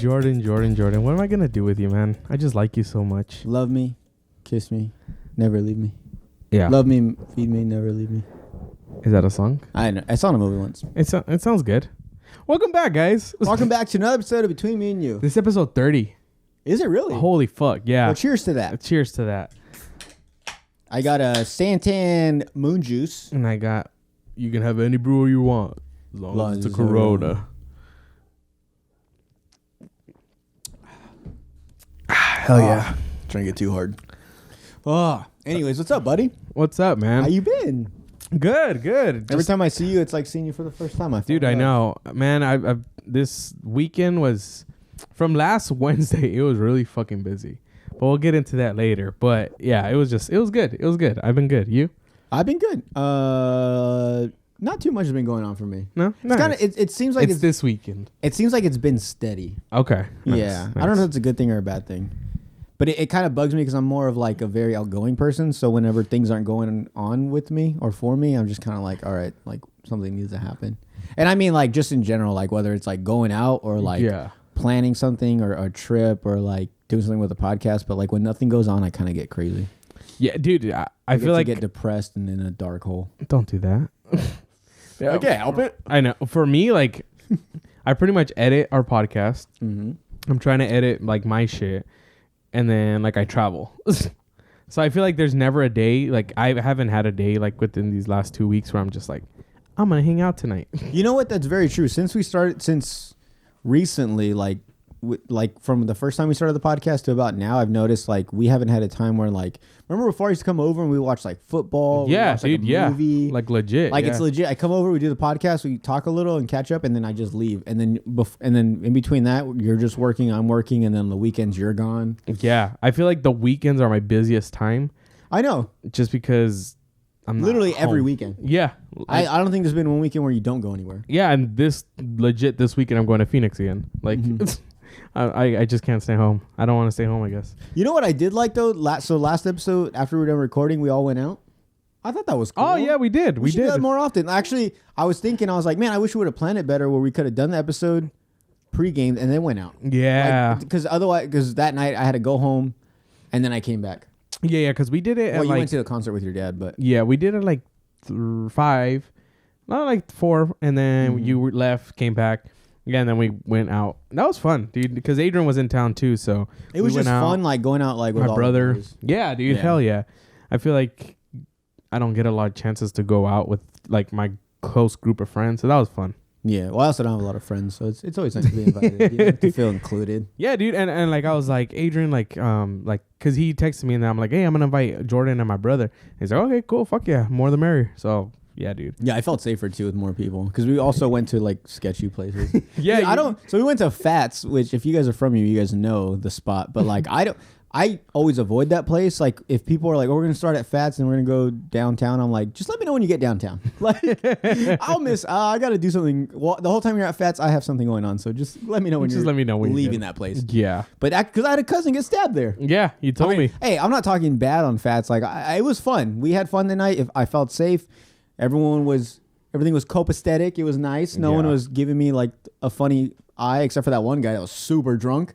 Jordan. What am I gonna do with you, man? I just like you so much. Love me, kiss me, never leave me. Yeah. Love me, feed me, never leave me. Is that a song? I know. I saw in a movie once. It sounds good. Welcome back, guys. Welcome back to another episode of Between Me and You. This episode 30. Is it really? Holy fuck, yeah. Well, cheers to that. Cheers to that. I got a Santan moon juice. And I got, you can have any brewer you want, as long as it's a Corona. Hell yeah. Trying to get too hard. Oh, anyways, what's up, buddy? What's up, man? How you been? Good. Every time I see you, it's like seeing you for the first time. Dude, I know. Man, I've this weekend was, from last Wednesday, it was really fucking busy. But we'll get into that later. But yeah, it was good. It was good. I've been good. You? I've been good. Not too much has been going on for me. No? It's kind of. It seems like it's this weekend. It seems like it's been steady. Okay. Yeah. Nice. I don't know if it's a good thing or a bad thing. But it kind of bugs me because I'm more of like a very outgoing person. So whenever things aren't going on with me or for me, I'm just kind of like, all right, like something needs to happen. And I mean like just in general, like whether it's like going out or like planning something or a trip or like doing something with a podcast. But like when nothing goes on, I kind of get crazy. Yeah, dude, I feel like get depressed and in a dark hole. Don't do that. Yeah, okay, help it. I know. For me, like, I pretty much edit our podcast. Mm-hmm. I'm trying to edit like my shit. And then like I travel. So I feel like there's never a day, like I haven't had a day like within these last 2 weeks where I'm just like, I'm going to hang out tonight. You know what? That's very true. Since recently, like from the first time we started the podcast to about now, I've noticed like we haven't had a time where like, remember before I used to come over and we watch like football? Yeah, watch, dude, like, a movie. Like legit. Like it's legit. I come over, we do the podcast, we talk a little and catch up, and then I just leave. And then in between that, you're just working, I'm working, and then the weekends you're gone. Yeah, I feel like the weekends are my busiest time. I know. Just because I'm literally not every home. weekend. Yeah. I don't think there's been one weekend where you don't go anywhere. Yeah, and this weekend I'm going to Phoenix again. Like I just can't stay home. I don't want to stay home, I guess. You know what I did like though? Last episode, after we were done recording, we all went out. I thought that was cool. Oh yeah, we did. We should did do that more often. Actually, I was like, man, I wish we would have planned it better where we could have done the episode pre-game and then went out. Yeah. Because that night I had to go home and then I came back. Yeah, because we did it Well, at you went to the concert with your dad, but... Yeah, we did it like 5, not like 4, and then you left, came back. Yeah, and then we went out. That was fun, dude, because Adrian was in town too, so it was just fun, like going out like with my all brother. The boys. Yeah, dude, hell yeah. I feel like I don't get a lot of chances to go out with like my close group of friends, so that was fun. Yeah, well, I also don't have a lot of friends, so it's always nice to be invited, you know, to feel included. Yeah, dude, and like I was like, Adrian, like because he texted me and I'm like, hey, I'm gonna invite Jordan and my brother. He's like, okay, cool, fuck yeah, more the merrier. So yeah, dude. Yeah, I felt safer too with more people because we also went to like sketchy places. Yeah, So we went to Fats, which if you guys are from here, you guys know the spot. But like I always avoid that place. Like if people are like, oh, we're gonna start at Fats and we're gonna go downtown, I'm like, just let me know when you get downtown. Like I'll miss. I got to do something. Well, the whole time you're at Fats, I have something going on. So just let me know when you're leaving that place. Yeah, but because I had a cousin get stabbed there. Yeah, you told me. Hey, I'm not talking bad on Fats. Like it was fun. We had fun tonight. If I felt safe, everything was copacetic. It was nice. No one was giving me like a funny eye, except for that one guy that was super drunk.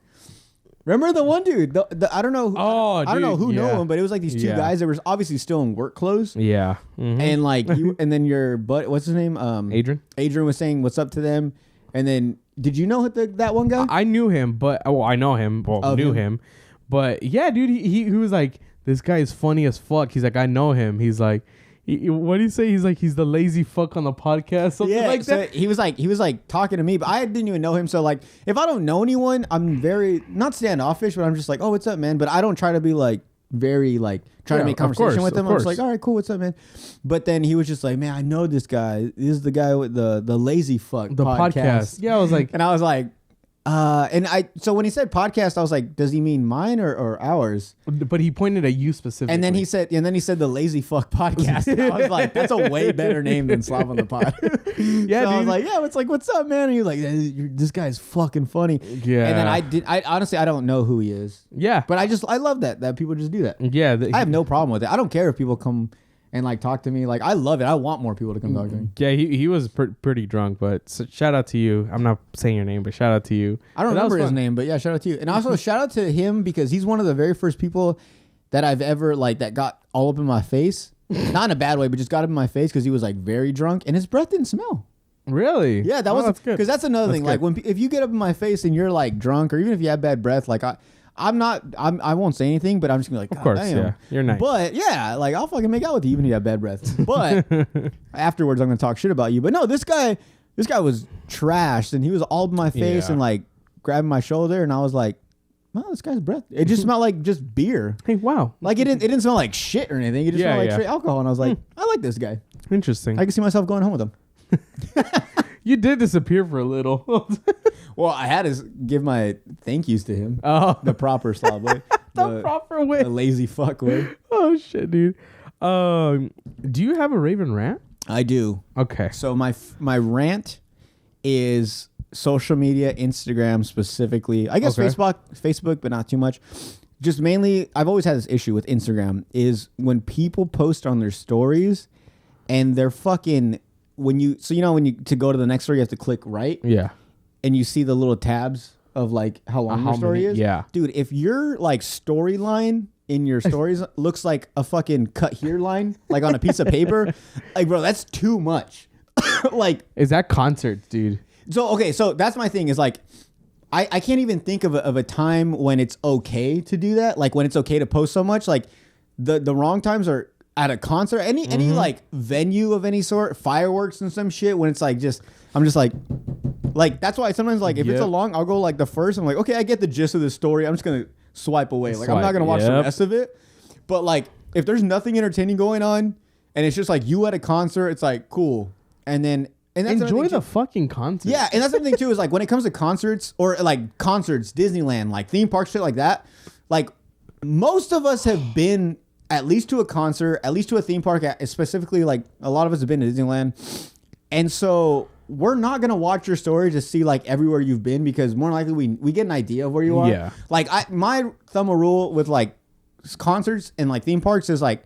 Remember the one dude? I don't know. I don't know who knew him, but it was like these two guys that were obviously still in work clothes. Yeah, and like and then your buddy, what's his name? Adrian. Adrian was saying what's up to them, and then did you know that one guy? I knew him, but I know him. Well, knew him, but yeah, dude, he was like, this guy is funny as fuck. He's like, I know him. He's like. What do you say? He's like, he's the lazy fuck on the podcast, something like that. He was like talking to me, but I didn't even know him. So like, if I don't know anyone, I'm very not standoffish, but I'm just like, oh, what's up, man? But I don't try to be like very like trying to make conversation with him. I'm just like, all right, cool, what's up, man? But then he was just like, man, I know this guy. This is the guy with the lazy fuck podcast. Yeah, I was like, and I was like. So when he said podcast, I was like, does he mean mine or ours? But he pointed at you specifically. And then he said the lazy fuck podcast. And I was like, that's a way better name than Slav on the Pod. Yeah, so I was like, yeah, it's like, what's up, man? And he was like, this guy's fucking funny. Yeah. And then I honestly, I don't know who he is. Yeah. But I love that people just do that. Yeah. I have no problem with it. I don't care if people come and like talk to me. Like I love it. I want more people to come talk to me. Yeah, he was pretty drunk, but shout out to you. I'm not saying your name, but shout out to you. I don't remember his name, but yeah, shout out to you. And also shout out to him because he's one of the very first people that I've ever like that got all up in my face. Not in a bad way, but just got up in my face because he was like very drunk and his breath didn't smell. Really? Yeah, that was good. Because that's another thing. Like if you get up in my face and you're like drunk, or even if you have bad breath, like I won't say anything, but I'm just gonna be like, of course, damn. yeah, you're nice. But yeah, like I'll fucking make out with you even if you have bad breath. But afterwards, I'm gonna talk shit about you. But no, this guy was trashed, and he was all in my face and like grabbing my shoulder, and I was like, wow, this guy's breath. It just smelled like just beer. Hey, wow. Like it didn't smell like shit or anything. It just smelled like straight alcohol, and I was like, I like this guy. Interesting. I can see myself going home with him. You did disappear for a little. Well, I had to give my thank yous to him. Oh. The proper slob way. The proper way. The lazy fuck way. Oh, shit, dude. Do you have a Raven rant? I do. Okay. So my rant is social media, Instagram specifically. I guess Facebook, but not too much. Just mainly, I've always had this issue with Instagram is when people post on their stories and they're fucking... when you to go to the next story you have to click right, and you see the little tabs of like how long your story is, dude. If your like storyline in your stories looks like a fucking cut here line, like on a piece of paper, like bro, that's too much. Like, is that concerts, dude? So okay, so that's my thing is like, I can't even think of a time when it's okay to do that. Like when it's okay to post so much. Like the wrong times are at a concert, any like venue of any sort, fireworks and some shit. When it's like I'm just like that's why sometimes like if it's a long, I'll go like the first. I'm like, okay, I get the gist of the story. I'm just gonna swipe away. Like I'm not gonna watch the rest of it. But like if there's nothing entertaining going on and it's just like you at a concert, it's like cool. And that's enjoy the fucking concert. Yeah, and that's the thing too is like when it comes to concerts or like concerts, Disneyland, like theme park shit like that. Like most of us have been at least to a concert, at least to a theme park. Specifically, like a lot of us have been to Disneyland, and so we're not gonna watch your story to see like everywhere you've been because more likely we get an idea of where you are. Yeah. Like my thumb rule with like concerts and like theme parks is like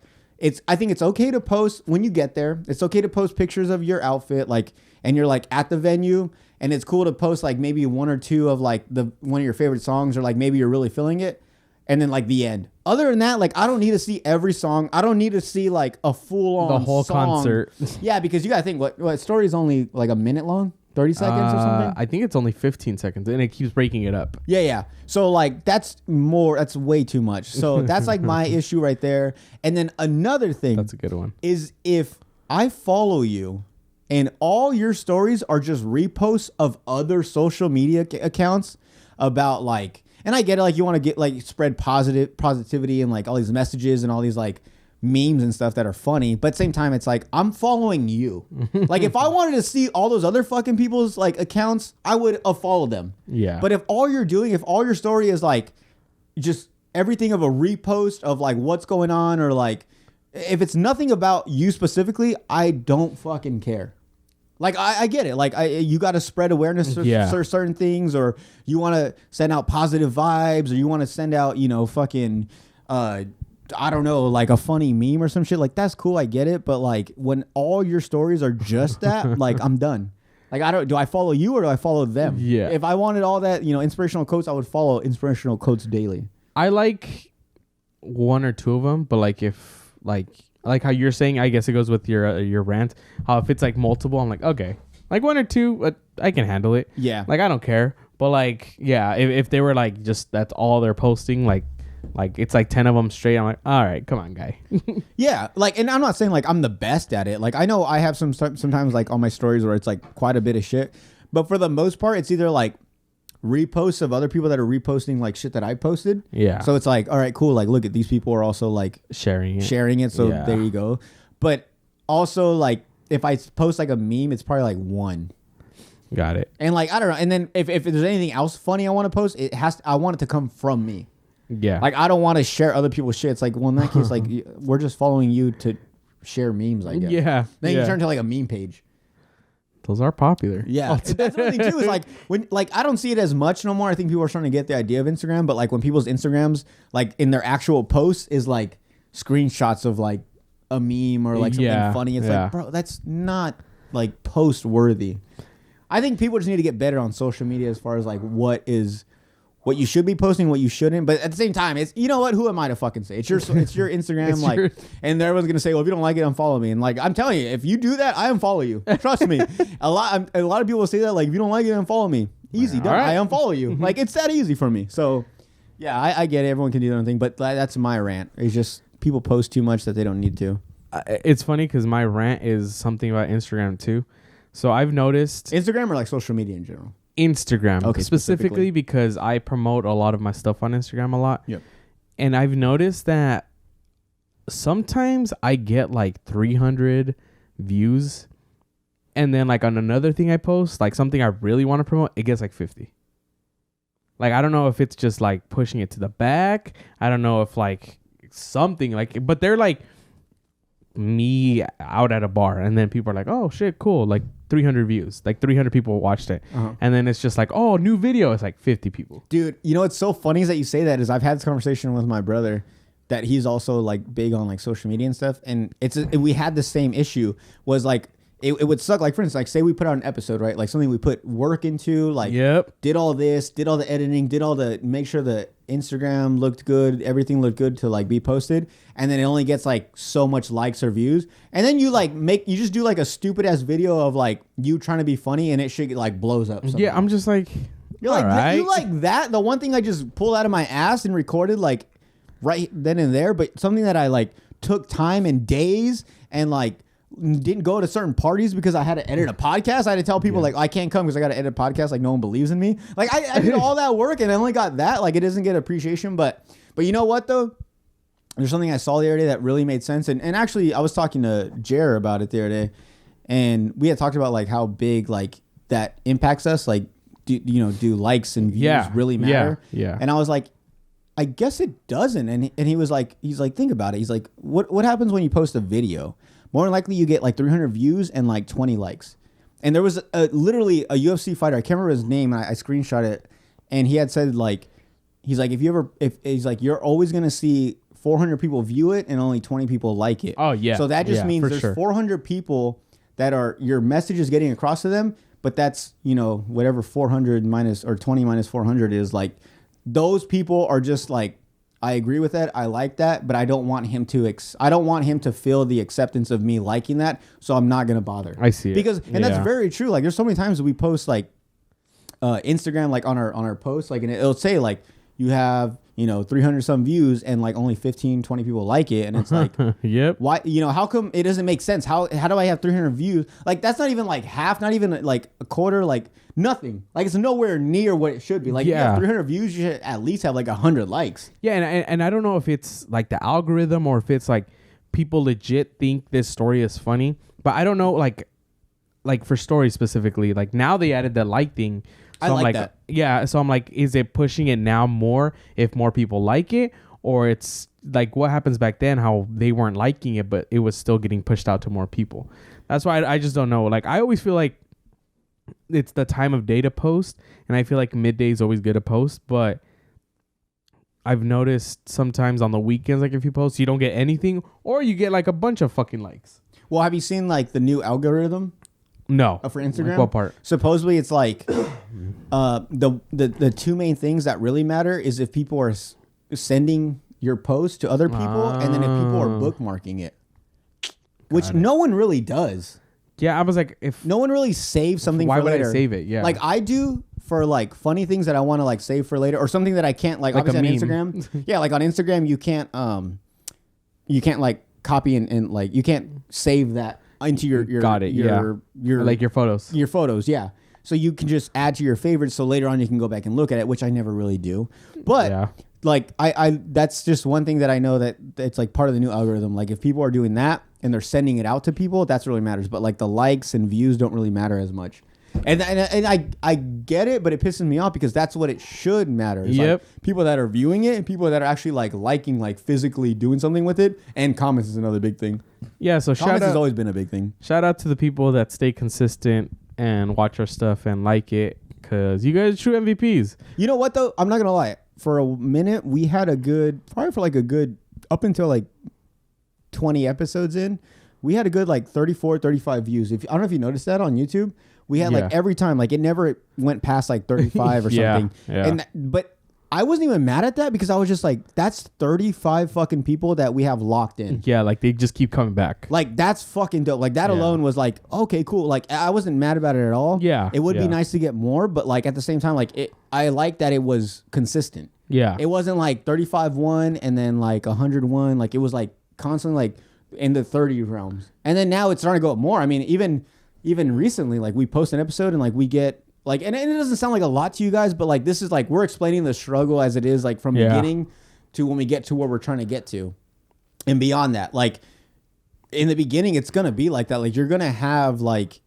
I think it's okay to post when you get there. It's okay to post pictures of your outfit, like, and you're like at the venue, and it's cool to post like maybe one or two of like one of your favorite songs, or like maybe you're really feeling it, and then like the end. Other than that, like I don't need to see every song. I don't need to see like a full on the whole song. concert. Yeah, because you gotta think what story is only like a minute long, 30 seconds or something. I think it's only 15 seconds, and it keeps breaking it up. Yeah. So like that's way too much. So that's like my issue right there. And then another thing, that's a good one, is if I follow you and all your stories are just reposts of other social media accounts about like, and I get it, like you want to get like spread positivity and like all these messages and all these like memes and stuff that are funny, but at the same time it's like I'm following you. Like if I wanted to see all those other fucking people's like accounts, I would have followed them. Yeah. But if all your story is like just everything of a repost of like what's going on, or like if it's nothing about you specifically, I don't fucking care. Like I get it. Like you got to spread awareness for certain things, or you want to send out positive vibes, or you want to send out, fucking I don't know, like a funny meme or some shit. Like that's cool, I get it. But like when all your stories are just that, like I'm done. Like do I follow you or do I follow them? Yeah. If I wanted all that, inspirational quotes, I would follow inspirational quotes daily. I like one or two of them, but like if like how you're saying, I guess it goes with your rant. How if it's like multiple, I'm like, okay, like one or two, I can handle it. Yeah. Like I don't care. But like, yeah, if they were like just that's all they're posting, like it's like 10 of them straight, I'm like, all right, come on, guy. Yeah, like, and I'm not saying like I'm the best at it. Like I know I have sometimes like on my stories where it's like quite a bit of shit, but for the most part, it's either like reposts of other people that are reposting like shit that I posted. Yeah. So it's like, all right, cool. Like, look at these people are also like sharing it. So there you go. But also like if I post like a meme, it's probably like one. Got it. And like I don't know. And then if there's anything else funny I want to post, I want it to come from me. Yeah. Like I don't want to share other people's shit. It's like, well, in that case, like we're just following you to share memes, I guess. Yeah. Then you turn to like a meme page. Those are popular. Yeah. That's the thing too, is like when like I don't see it as much no more. I think people are starting to get the idea of Instagram, but like when people's Instagrams, like in their actual posts, is like screenshots of like a meme or like something funny. It's like, bro, that's not like post worthy. I think people just need to get better on social media as far as like what you should be posting, what you shouldn't. But at the same time, it's, you know what? Who am I to fucking say? It's your Instagram, and everyone's gonna say, well, if you don't like it, unfollow me. And like, I'm telling you, if you do that, I unfollow you. Trust me. A lot of people will say that, like, if you don't like it, unfollow me. Easy, done. Right. I unfollow you. Like, it's that easy for me. So yeah, I get it. Everyone can do their own thing, but that's my rant. It's just people post too much that they don't need to. It's funny because my rant is something about Instagram too. So I've noticed Instagram or like social media in general. Instagram, okay, specifically because I promote a lot of my stuff on Instagram a lot. Yep. And I've noticed that sometimes I get like 300 views, and then like on another thing I post, like something I really want to promote, it gets like 50. Like, I don't know if it's just like pushing it to the back. I don't know if like something like, but they're like me out at a bar, and then people are like, oh shit, cool, like 300 views, like 300 people watched it. And then it's just like, oh, new video, it's like 50 people. Dude, you know what's so funny is that you say that, is I've had this conversation with my brother that he's also like big on like social media and stuff, and we had the same issue. Was like it would suck, like for instance, like say we put out an episode, right, like something we put work into, like did all this, did all the editing, did all the, make sure the Instagram looked good, everything looked good to like be posted, and then it only gets like so much likes or views, and then you like you just do like a stupid ass video of like you trying to be funny, and it should like blows up somehow. Yeah, I'm just like, you're like, right. You like that, the one thing I just pulled out of my ass and recorded like right then and there, but something that I like took time and days and like didn't go to certain parties because I had to edit a podcast. I had to tell people like I can't come because I got to edit a podcast. Like no one believes in me. Like I did all that work and I only got that. Like it doesn't get appreciation. But you know what though? There's something I saw the other day that really made sense. And actually I was talking to Jer about it the other day, and we had talked about like how big like that impacts us. Like do likes and views really matter? Yeah. And I was like, I guess it doesn't. And he was like, think about it. He's like, what happens when you post a video? More than likely, you get like 300 views and like 20 likes. And there was literally a UFC fighter. I can't remember his name. And I screenshot it. And he had said like, he's like, if he's like, you're always going to see 400 people view it and only 20 people like it. Oh, yeah. So that just means there's 400 people that are, your message is getting across to them. But that's, whatever 400 minus or 20 minus 400 is, like, those people are just like, I agree with that. I like that, but I don't want him to feel the acceptance of me liking that, so I'm not gonna bother. I see it. That's very true. Like, there's so many times that we post like Instagram, like on our posts, like, and it'll say like you have 300 some views and like only 15, 20 people like it, and it's like, yep. Why? How come it doesn't make sense? How do I have 300 views? Like that's not even like half, not even like a quarter, like nothing. Like it's nowhere near what it should be. Like you have 300 views, you should at least have like 100 likes. Yeah, and I don't know if it's like the algorithm or if it's like people legit think this story is funny, but I don't know, like for stories specifically, like now they added the like thing. So I like that. Yeah, so I'm like, is it pushing it now more if more people like it? Or it's like what happens back then, how they weren't liking it, but it was still getting pushed out to more people. That's why I just don't know. Like I always feel like it's the time of day to post, and I feel like midday is always good to post, but I've noticed sometimes on the weekends, like if you post, you don't get anything, or you get like a bunch of fucking likes. Well, have you seen like the new algorithm? No. For Instagram? Like what part? Supposedly it's like the two main things that really matter is if people are sending your post to other people, and then if people are bookmarking it, which no one really does. Yeah, I was like, if no one really saves something for later. Why would I save it? Yeah. Like I do for like funny things that I want to like save for later, or something that I can't like obviously on Instagram. Yeah, like on Instagram you can't like copy and like you can't save that into your got it. Your like your photos. Your photos, yeah. So you can just add to your favorites, so later on you can go back and look at it, which I never really do. But like I that's just one thing that I know that it's like part of the new algorithm. Like if people are doing that and they're sending it out to people, that's really matters. But like the likes and views don't really matter as much. And I get it, but it pisses me off because that's what it should matter. It's like people that are viewing it and people that are actually like liking, like physically doing something with it, and comments is another big thing. Yeah, so comments has always been a big thing. Shout out to the people that stay consistent and watch our stuff and like it, because you guys are true MVPs. You know what though? I'm not gonna lie. For a minute, we had probably for like a good up until like 20 episodes in, we had a good like 34, 35 views. I don't know if you noticed that on YouTube. We had like every time, like it never went past like 35 or something. Yeah. But I wasn't even mad at that because I was just like, that's 35 fucking people that we have locked in. Yeah, like they just keep coming back. Like that's fucking dope. Like that alone was like, okay, cool. Like I wasn't mad about it at all. Yeah. It would be nice to get more, but like at the same time, like I like that it was consistent. Yeah. It wasn't like 35 one and then like 101. Like it was like constantly like in the 30 realms. And then now it's starting to go up more. I mean, even recently, like we post an episode and like we get like, and it doesn't sound like a lot to you guys, but like this is like we're explaining the struggle as it is, like from beginning to when we get to where we're trying to get to, and beyond that. Like in the beginning, it's gonna be like that. Like you're gonna have like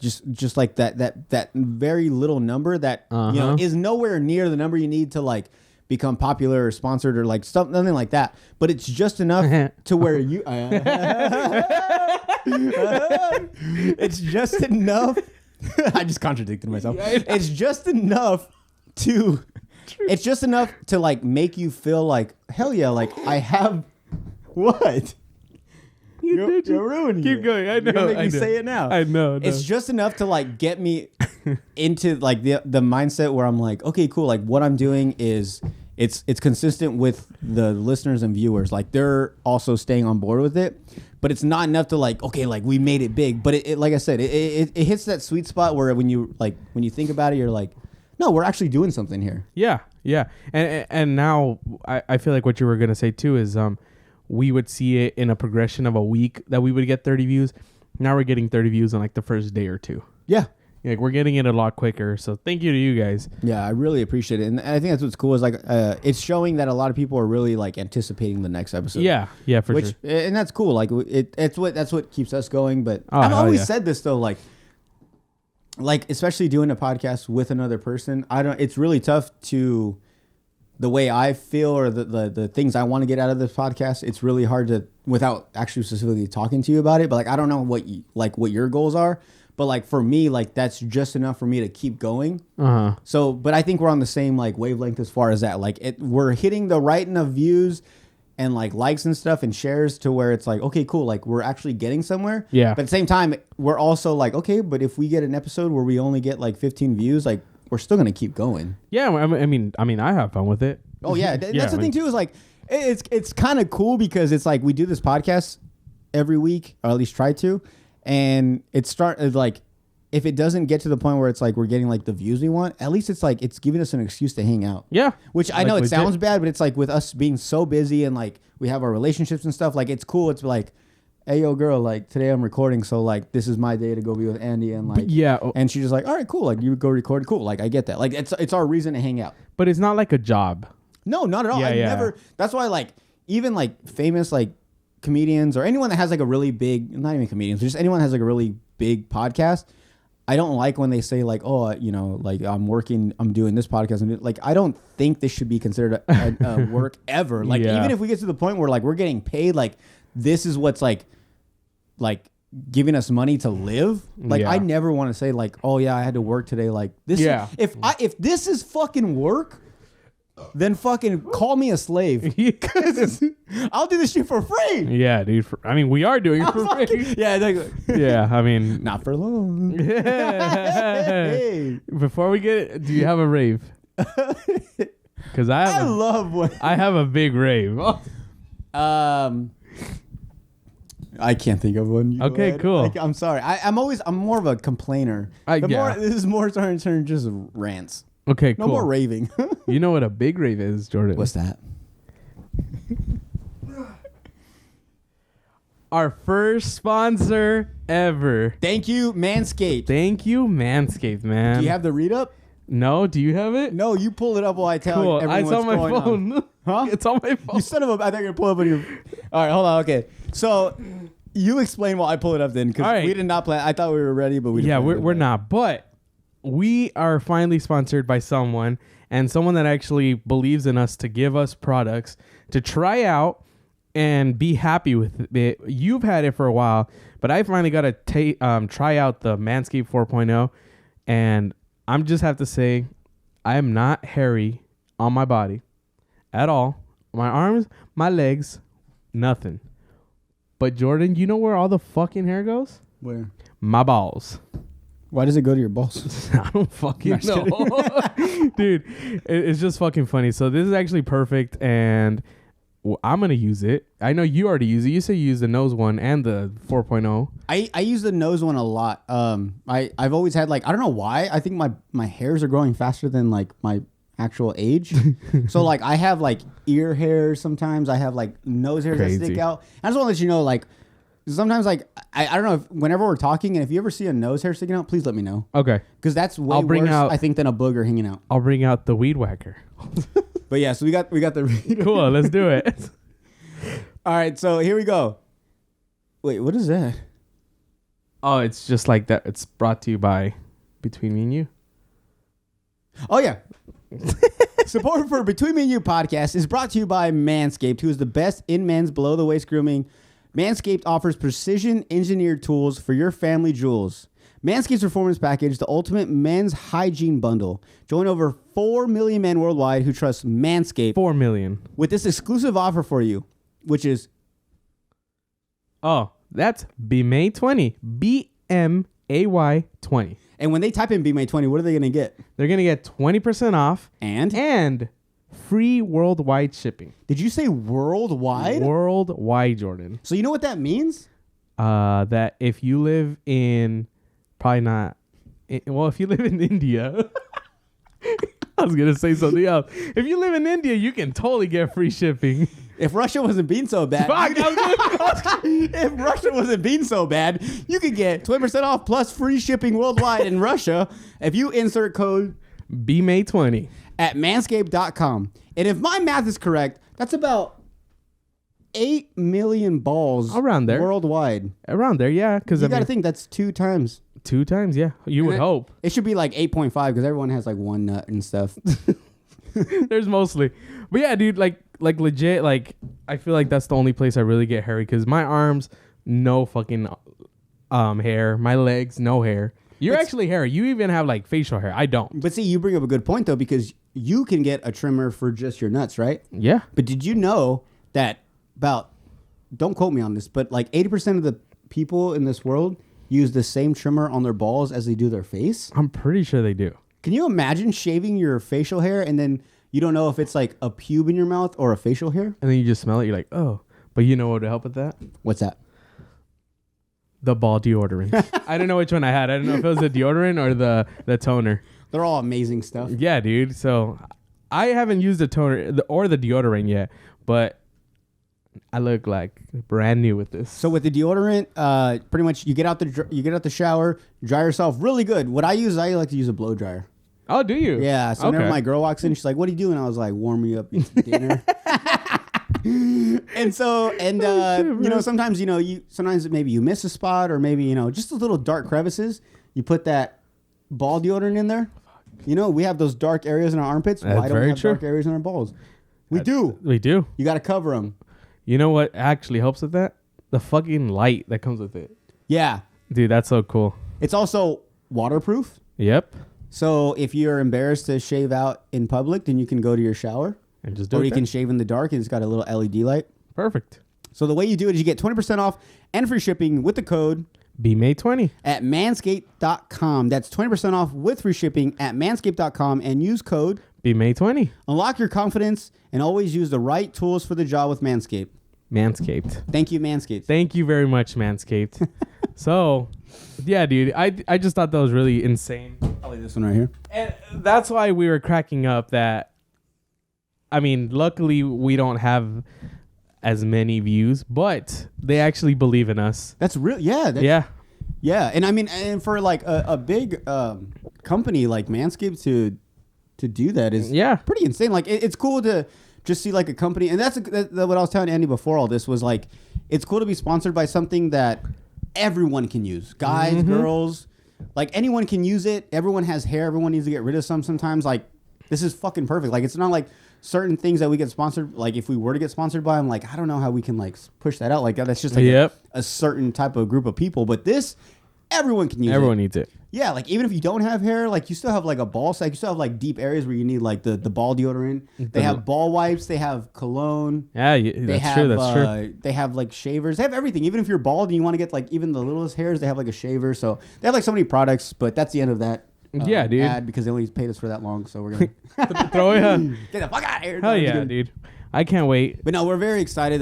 just like that very little number that you know is nowhere near the number you need to like become popular or sponsored or like something like that. But it's just enough to where you. It's just enough. I just contradicted myself. It's just enough to. It's just enough to like make you feel like hell yeah, like I have what. You're ruining it. Keep going. I know. You're gonna make me say it now. I know. It's just enough to like get me into like the mindset where I'm like, okay, cool. Like what I'm doing is it's consistent with the listeners and viewers. Like they're also staying on board with it, but it's not enough to like, okay, like we made it big. But it like I said, it hits that sweet spot where when you think about it, you're like, no, we're actually doing something here. Yeah, yeah. And now I feel like what you were gonna say too is we would see it in a progression of a week that we would get 30 views. Now we're getting 30 views in like the first day or two. Yeah. Like we're getting it a lot quicker. So thank you to you guys. Yeah, I really appreciate it. And I think that's what's cool is like it's showing that a lot of people are really like anticipating the next episode. Yeah, for sure. And that's cool. Like that's what keeps us going. But I've always said this though, like especially doing a podcast with another person, it's really tough to the way I feel or the things I want to get out of this podcast. It's really hard to, without actually specifically talking to you about it, but like I don't know what your goals are, but like for me, like that's just enough for me to keep going. So, but I think we're on the same like wavelength as far as that. Like we're hitting the right enough views and like likes and stuff and shares to where it's like, okay, cool. Like we're actually getting somewhere. Yeah. But at the same time, we're also like, okay, but if we get an episode where we only get like 15 views, like we're still gonna keep going. Yeah, I mean, I have fun with it. Oh yeah, that's the thing too. Is like it's kind of cool because it's like we do this podcast every week, or at least try to, and it started like if it doesn't get to the point where it's like we're getting like the views we want, at least it's like it's giving us an excuse to hang out. Yeah, which I know it sounds bad, but it's like with us being so busy and like we have our relationships and stuff. Like it's cool. It's like, hey yo girl, like today I'm recording, so like this is my day to go be with Andy and like and she's just like, all right, cool, like you go record, cool, like I get that, like it's our reason to hang out. But it's not like a job. No, not at all. Never. That's why like even like famous like comedians or anyone that has like a really big, not even comedians, just anyone that has like a really big podcast. I don't like when they say like, oh, you know, like I'm doing this podcast. Like I don't think this should be considered a work ever. Like even if we get to the point where like we're getting paid, like this is what's like giving us money to live. Like I never want to say like, oh yeah, I had to work today. Like this. Yeah. If this is fucking work, then fucking call me a slave. Because I'll do this shit for free. Yeah, dude. I mean, we are doing it for free. Yeah, I mean, not for long. Hey. Before we get it, do you have a rave? Because I have a big rave. I can't think of one. Okay, cool. I'm sorry. I'm more of a complainer. This is more starting to turn just rants. Okay, cool. No more raving. You know what a big rave is, Jordan? What's that? Our first sponsor ever. Thank you, Manscaped. Thank you, Manscaped, man. Do you have the read up? No, do you have it? No, you pull it up while I tell everyone it's on my phone. On. Huh? It's on my phone. You son of a... I thought you were going to pull it up on your... All right, hold on. Okay. So, you explain while I pull it up then, because we did not plan... I thought we were ready, but we didn't. Yeah, we're not. But we are finally sponsored by someone, and someone that actually believes in us to give us products to try out and be happy with it. You've had it for a while, but I finally got to try out the Manscaped 4.0, and I'm just have to say, I am not hairy on my body at all. My arms, my legs, nothing. But Jordan, you know where all the fucking hair goes? Where? My balls. Why does it go to your balls? I don't fucking know. Dude, it's just fucking funny. So this is actually perfect, and I'm going to use it. I know you already use it. You say you use the nose one and the 4.0. I use the nose one a lot. I've always had like, I don't know why. I think my hairs are growing faster than like my actual age. So like I have like ear hairs sometimes. I have like nose hairs that stick out. I just want to let you know, like, sometimes like I don't know if whenever we're talking and if you ever see a nose hair sticking out, please let me know. Okay. Because that's way worse, I think, than a booger hanging out. I'll bring out the weed whacker. But yeah, so we got the cool. Let's do it. All right, so here we go. Wait, what is that? Oh, it's just like that. It's brought to you by Between Me and You. Oh yeah. Support for Between Me and You podcast is brought to you by Manscaped, who is the best in men's below the waist grooming. Manscaped offers precision engineered tools for your family jewels. Manscaped's Performance Package, the ultimate men's hygiene bundle. Join over 4 million men worldwide who trust Manscaped. 4 million. With this exclusive offer for you, which is... Oh, that's BMAY20. BMAY 20. And when they type in BMAY20, what are they going to get? They're going to get 20% off. And free worldwide shipping. Did you say worldwide? Worldwide, Jordan. So you know what that means? That if you live in... Probably not. Well, if you live in India, I was going to say something else. If you live in India, you can totally get free shipping. If Russia wasn't being so bad. If Russia wasn't being so bad, you could get 20% off plus free shipping worldwide in Russia if you insert code BMAY20 at manscaped.com. And if my math is correct, that's about 8 million balls around there worldwide. Around there, yeah. Because you got to think that's 2 times. 2 times, yeah. You would hope. It should be like 8.5 because everyone has like one nut and stuff. There's mostly. But yeah, dude, like legit, like I feel like that's the only place I really get hairy because my arms, no fucking hair. My legs, no hair. You're actually hairy. You even have like facial hair. I don't. But see, you bring up a good point though because you can get a trimmer for just your nuts, right? Yeah. But did you know that don't quote me on this, but like 80% of the people in this world use the same trimmer on their balls as they do their face? I'm pretty sure they do. Can you imagine shaving your facial hair and then you don't know if it's like a pube in your mouth or a facial hair? And then you just smell it. You're like, oh. But you know what would help with that? What's that? The ball deodorant. I don't know which one I had. I don't know if it was the deodorant or the toner. They're all amazing stuff. Yeah, dude. So I haven't used the toner or the deodorant yet, but I look like brand new with this. So with the deodorant, pretty much you get out the shower, dry yourself really good. What I like to use a blow dryer. Oh, do you? Yeah. So whenever my girl walks in, she's like, "What are you doing?" I was like, "Warming you up, eat some dinner." And sometimes sometimes maybe you miss a spot or maybe just those little dark crevices. You put that ball deodorant in there. We have those dark areas in our armpits. That's Why don't we have true. dark areas in our balls? We do. You got to cover them. You know what actually helps with that? The fucking light that comes with it. Yeah. Dude, that's so cool. It's also waterproof. Yep. So if you're embarrassed to shave out in public, then you can go to your shower. And just do it. Or you can shave in the dark and it's got a little LED light. Perfect. So the way you do it is you get 20% off and free shipping with the code BMAY20 at manscaped.com. That's 20% off with free shipping at manscaped.com and use code BMAY20. Unlock your confidence and always use the right tools for the job with Manscaped. Manscaped. Thank you, Manscaped. Thank you very much, Manscaped. So, yeah, dude, I just thought that was really insane. I'll leave this one right here. And that's why we were cracking up that, I mean, luckily we don't have as many views, but they actually believe in us. That's real. Yeah. Yeah. Yeah. And I mean, and for like a big company like Manscaped to do that is pretty insane. Like it's cool to just see like a company, and that's what I was telling Andy before all this was like, it's cool to be sponsored by something that everyone can use. Guys, girls, like anyone can use it. Everyone has hair. Everyone needs to get rid of sometimes. Like this is fucking perfect. Like it's not like certain things that we get sponsored. Like if we were to get sponsored by, I'm like, I don't know how we can like push that out. Like that's just like a certain type of group of people. But this everyone can use it. Everyone needs it. Yeah, like even if you don't have hair, like you still have like a ball sack. You still have like deep areas where you need like the ball deodorant. They have ball wipes. They have cologne. Yeah, That's true. They have like shavers. They have everything. Even if you're bald and you want to get like even the littlest hairs, they have like a shaver. So they have like so many products. But that's the end of that. Yeah, dude. Ad because they only paid us for that long. So we're gonna throw it. get the fuck out of here. Hell yeah, dude. I can't wait. But no, we're very excited.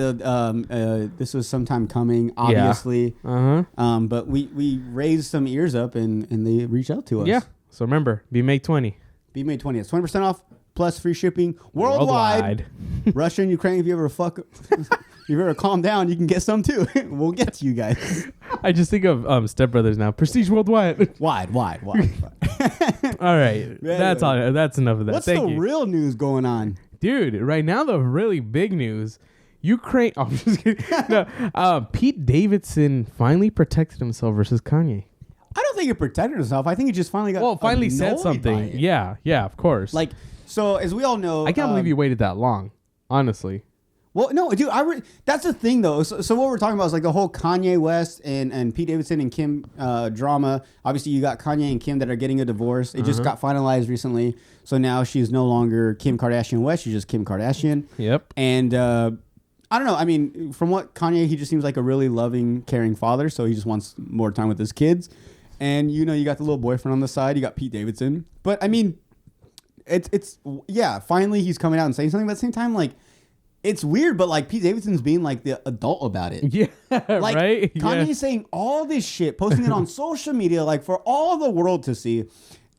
This was sometime coming, obviously. Yeah. But we raised some ears up and they reached out to us. Yeah. So remember, be May 20. Be May 20th. 20% off plus free shipping worldwide. Russia and Ukraine, if you ever if you ever calm down, you can get some too. We'll get to you guys. I just think of Step Brothers now. Prestige worldwide. Wide. All right. That's all. That's enough of that. What's Thank the you. real news going on? Dude, right now the really big news, Ukraine. Oh, I'm just kidding. No, Pete Davidson finally protected himself versus Kanye. I don't think he protected himself. I think he just finally got said annoyed something. by it. Yeah, of course. Like, so as we all know, I can't believe you waited that long. Honestly. Well, no, dude. That's the thing, though. So what we're talking about is like the whole Kanye West and Pete Davidson and Kim drama. Obviously, you got Kanye and Kim that are getting a divorce. It just got finalized recently. So now she's no longer Kim Kardashian West. She's just Kim Kardashian. Yep. And I don't know. I mean, from what Kanye, he just seems like a really loving, caring father. So he just wants more time with his kids. And you got the little boyfriend on the side. You got Pete Davidson. But I mean, it's finally he's coming out and saying something. But at the same time, like, it's weird, but like Pete Davidson's being like the adult about it. Yeah, like, right? Kanye's saying all this shit, posting it on social media, like for all the world to see.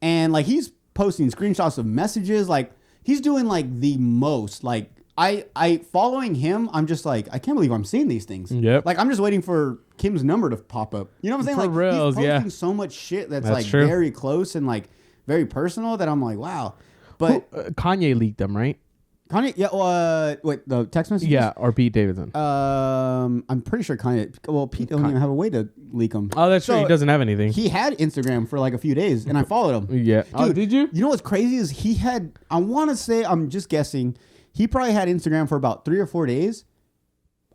And like he's posting screenshots of messages. Like he's doing like the most. Like I following him, I'm just like, I can't believe I'm seeing these things. Yep. Like I'm just waiting for Kim's number to pop up. You know what I'm saying? For like reals, he's posting so much shit that's like true. very close and like very personal that I'm like, wow. But Kanye leaked them, right? Kanye, yeah. Wait, the text messages? Yeah, or Pete Davidson. I'm pretty sure Kanye. Well, Pete don't even have a way to leak them. Oh, that's true. He doesn't have anything. He had Instagram for like a few days, and I followed him. Yeah. Dude, did you? You know what's crazy is he had. I want to say, I'm just guessing. He probably had Instagram for about 3 or 4 days.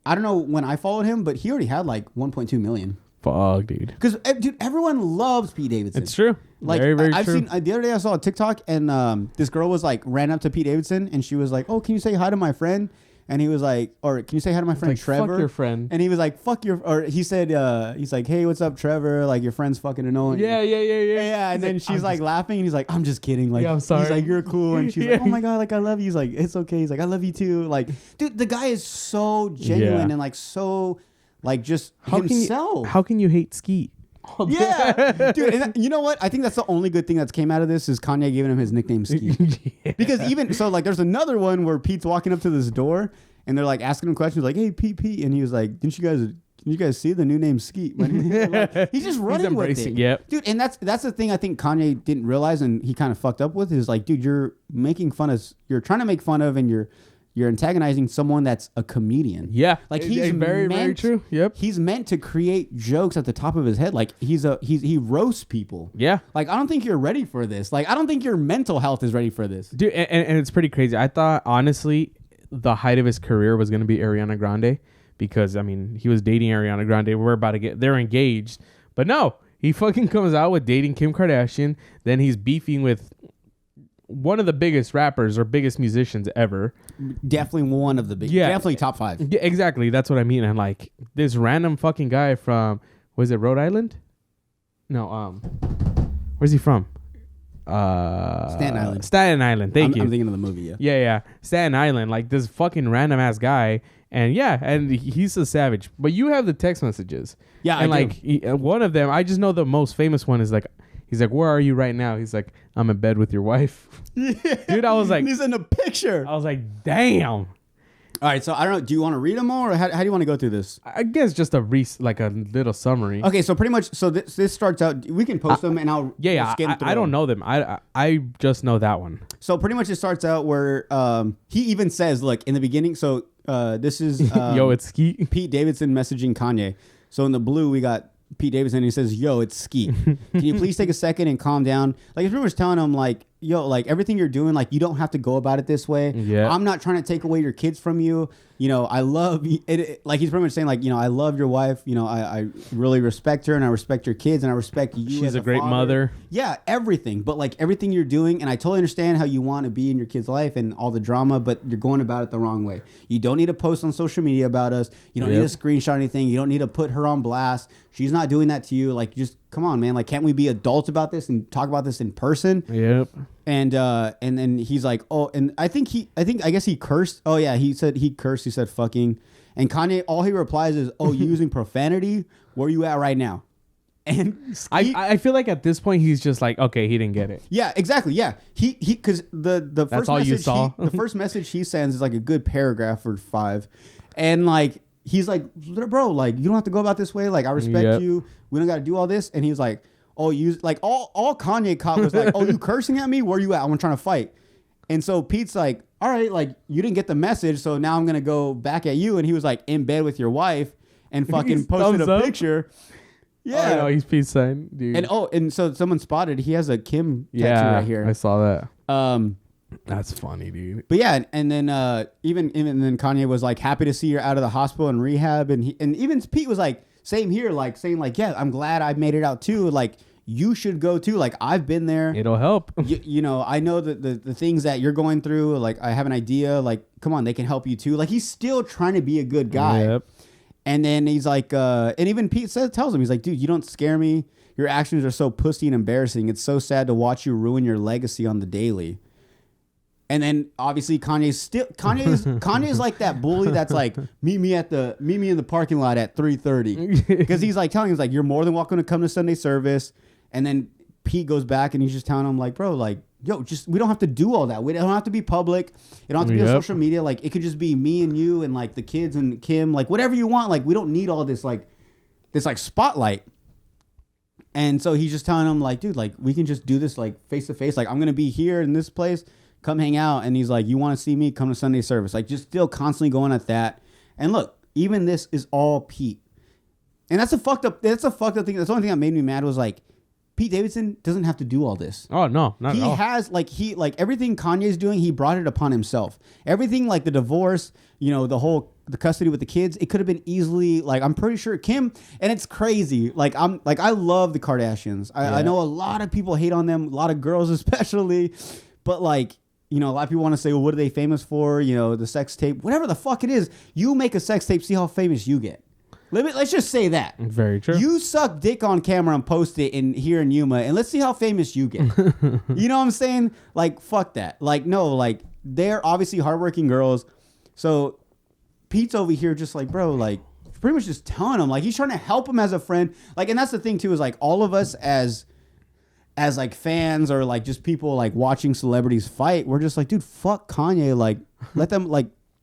I don't know when I followed him, but he already had like 1.2 million. Fuck, dude. Because dude, everyone loves Pete Davidson. It's true. Like very, very I've true. seen the other day I saw a TikTok and this girl was like ran up to Pete Davidson and she was like, "Oh, can you say hi to my friend?" And he was like, "Or can you say hi to my friend like, Trevor?" Fuck your friend. And he was like, "Fuck your," or he said, he's like, "Hey, what's up, Trevor? Like your friend's fucking annoying." Yeah. Yeah, and He's then like, she's like laughing, and he's like, "I'm just kidding." Like, Yeah, I'm sorry. He's like, "You're cool," and she's Yeah. like, "Oh my god, like I love you." He's like, "It's okay." He's like, "I love you too." Like, dude, the guy is so genuine and like so, like just himself. How can you hate Skeet? Yeah, dude. And you know what? I think that's the only good thing that's came out of this is Kanye giving him his nickname Skeet. Yeah. Because even so, like, there's another one where Pete's walking up to this door and they're like asking him questions, like, "Hey, Pete," and he was like, "Didn't you guys see the new name Skeet?" Like, he's just running with it, yep. dude. And that's the thing I think Kanye didn't realize, and he kind of fucked up with is like, dude, you're trying to make fun of, and you're antagonizing someone that's a comedian. Yeah, like he's very true. Yep, he's meant to create jokes at the top of his head. Like he roasts people. Yeah, like I don't think you're ready for this. Like I don't think your mental health is ready for this, dude. And it's pretty crazy. I thought honestly, the height of his career was gonna be Ariana Grande because I mean he was dating Ariana Grande. They're engaged, but no, he fucking comes out with dating Kim Kardashian. Then he's beefing with one of the biggest rappers or biggest musicians ever. Definitely one of the big. Yeah, definitely top 5. Yeah, exactly. That's what I mean. And like this random fucking guy from, was it Rhode Island? No, where's he from? Staten Island. Staten Island. Thank you. I'm thinking of the movie. Yeah. Yeah. Staten Island. Like this fucking random ass guy. And yeah, and he's a savage. But you have the text messages. Yeah, and I like one of them, I just know the most famous one is like, he's like, "Where are you right now?" He's like, "I'm in bed with your wife." Yeah. Dude, I was like, he's in a picture. I was like, damn. All right, so I don't know. Do you want to read them all, or how do you want to go through this? I guess just a little summary. Okay, so pretty much, so this starts out. We can post them, and I'll skim through I don't them. know them. I just know that one. So pretty much, it starts out where he even says, "Look, in the beginning." So this is Yo, it's Skeet. Pete Davidson messaging Kanye. So in the blue, we got Pete Davidson. And he says, "Yo, it's Skeet. Can you please take a second and calm down?" Like he's pretty much telling him like, yo, like everything you're doing, like you don't have to go about it this way. Yeah. I'm not trying to take away your kids from you. You know, I love it. Like he's pretty much saying, like, you know, I love your wife. You know, I really respect her, and I respect your kids, and I respect you. She's as a great father. mother. Yeah, everything. But like everything you're doing, and I totally understand how you want to be in your kid's life and all the drama, but you're going about it the wrong way. You don't need to post on social media about us. You don't need to screenshot anything. You don't need to put her on blast. She's not doing that to you. Like, just come on, man. Like, can't we be adults about this and talk about this in person? Yep. And then he's like, oh, and I guess he cursed. Oh yeah, he cursed. He said fucking. And Kanye, all he replies is, "Oh, you using profanity? Where you at right now?" And I feel like at this point he's just like, okay, he didn't get it. yeah, exactly. Yeah, he because the first all you message saw? the first message he sends is like a good paragraph or 5, and like he's like, bro, like you don't have to go about this way. Like I respect you. We don't got to do all this. And he's like, oh, you like all Kanye caught was like, oh, you cursing at me? Where you at? I'm trying to fight. And so Pete's like, all right, like you didn't get the message, so now I'm gonna go back at you. And he was like in bed with your wife and fucking posted a picture. Yeah, oh, he's peace sign, dude. And so someone spotted he has a Kim tattoo right here. I saw that. That's funny, dude. But yeah, and then even then Kanye was like happy to see you're out of the hospital and rehab, and even Pete was like same here, like saying like, yeah, I'm glad I made it out too. Like you should go too. Like I've been there. It'll help. You know, I know that the things that you're going through. Like I have an idea. Like come on, they can help you too. Like he's still trying to be a good guy. Yep. And then he's like, and even Pete tells him, he's like, dude, you don't scare me. Your actions are so pussy and embarrassing. It's so sad to watch you ruin your legacy on the daily. And then obviously Kanye's like that bully that's like, meet me in the parking lot at 3:30. Because he's like telling him, like, you're more than welcome to come to Sunday service. And then Pete goes back and he's just telling him like, bro, like, yo, just we don't have to do all that. We don't have to be public. It don't have to be on social media. Like it could just be me and you and like the kids and Kim, like whatever you want. Like we don't need all this like spotlight. And so he's just telling him like, dude, like we can just do this like face to face. Like I'm gonna be here in this place. Come hang out. And he's like, you want to see me? Come to Sunday service. Like just still constantly going at that. And look, even this is all Pete. And that's a fucked up thing. That's the only thing that made me mad was like, Pete Davidson doesn't have to do all this. Oh no, not at all. He has everything Kanye's doing, he brought it upon himself. Everything like the divorce, you know, the custody with the kids, it could have been easily like I'm pretty sure Kim, and it's crazy. Like I love the Kardashians. I know a lot of people hate on them, a lot of girls especially, but like, you know, a lot of people want to say, well, what are they famous for? You know, the sex tape, whatever the fuck it is. You make a sex tape, see how famous you get. Let's just say that. Very true. You suck dick on camera and post it here in Yuma, and let's see how famous you get. You know what I'm saying? Like, fuck that. Like, no, like, they're obviously hardworking girls. So Pete's over here just like, bro, like, pretty much just telling him, like, he's trying to help him as a friend. Like, and that's the thing, too, is, like, all of us as like, fans or, like, just people, like, watching celebrities fight, we're just like, dude, fuck Kanye. Like,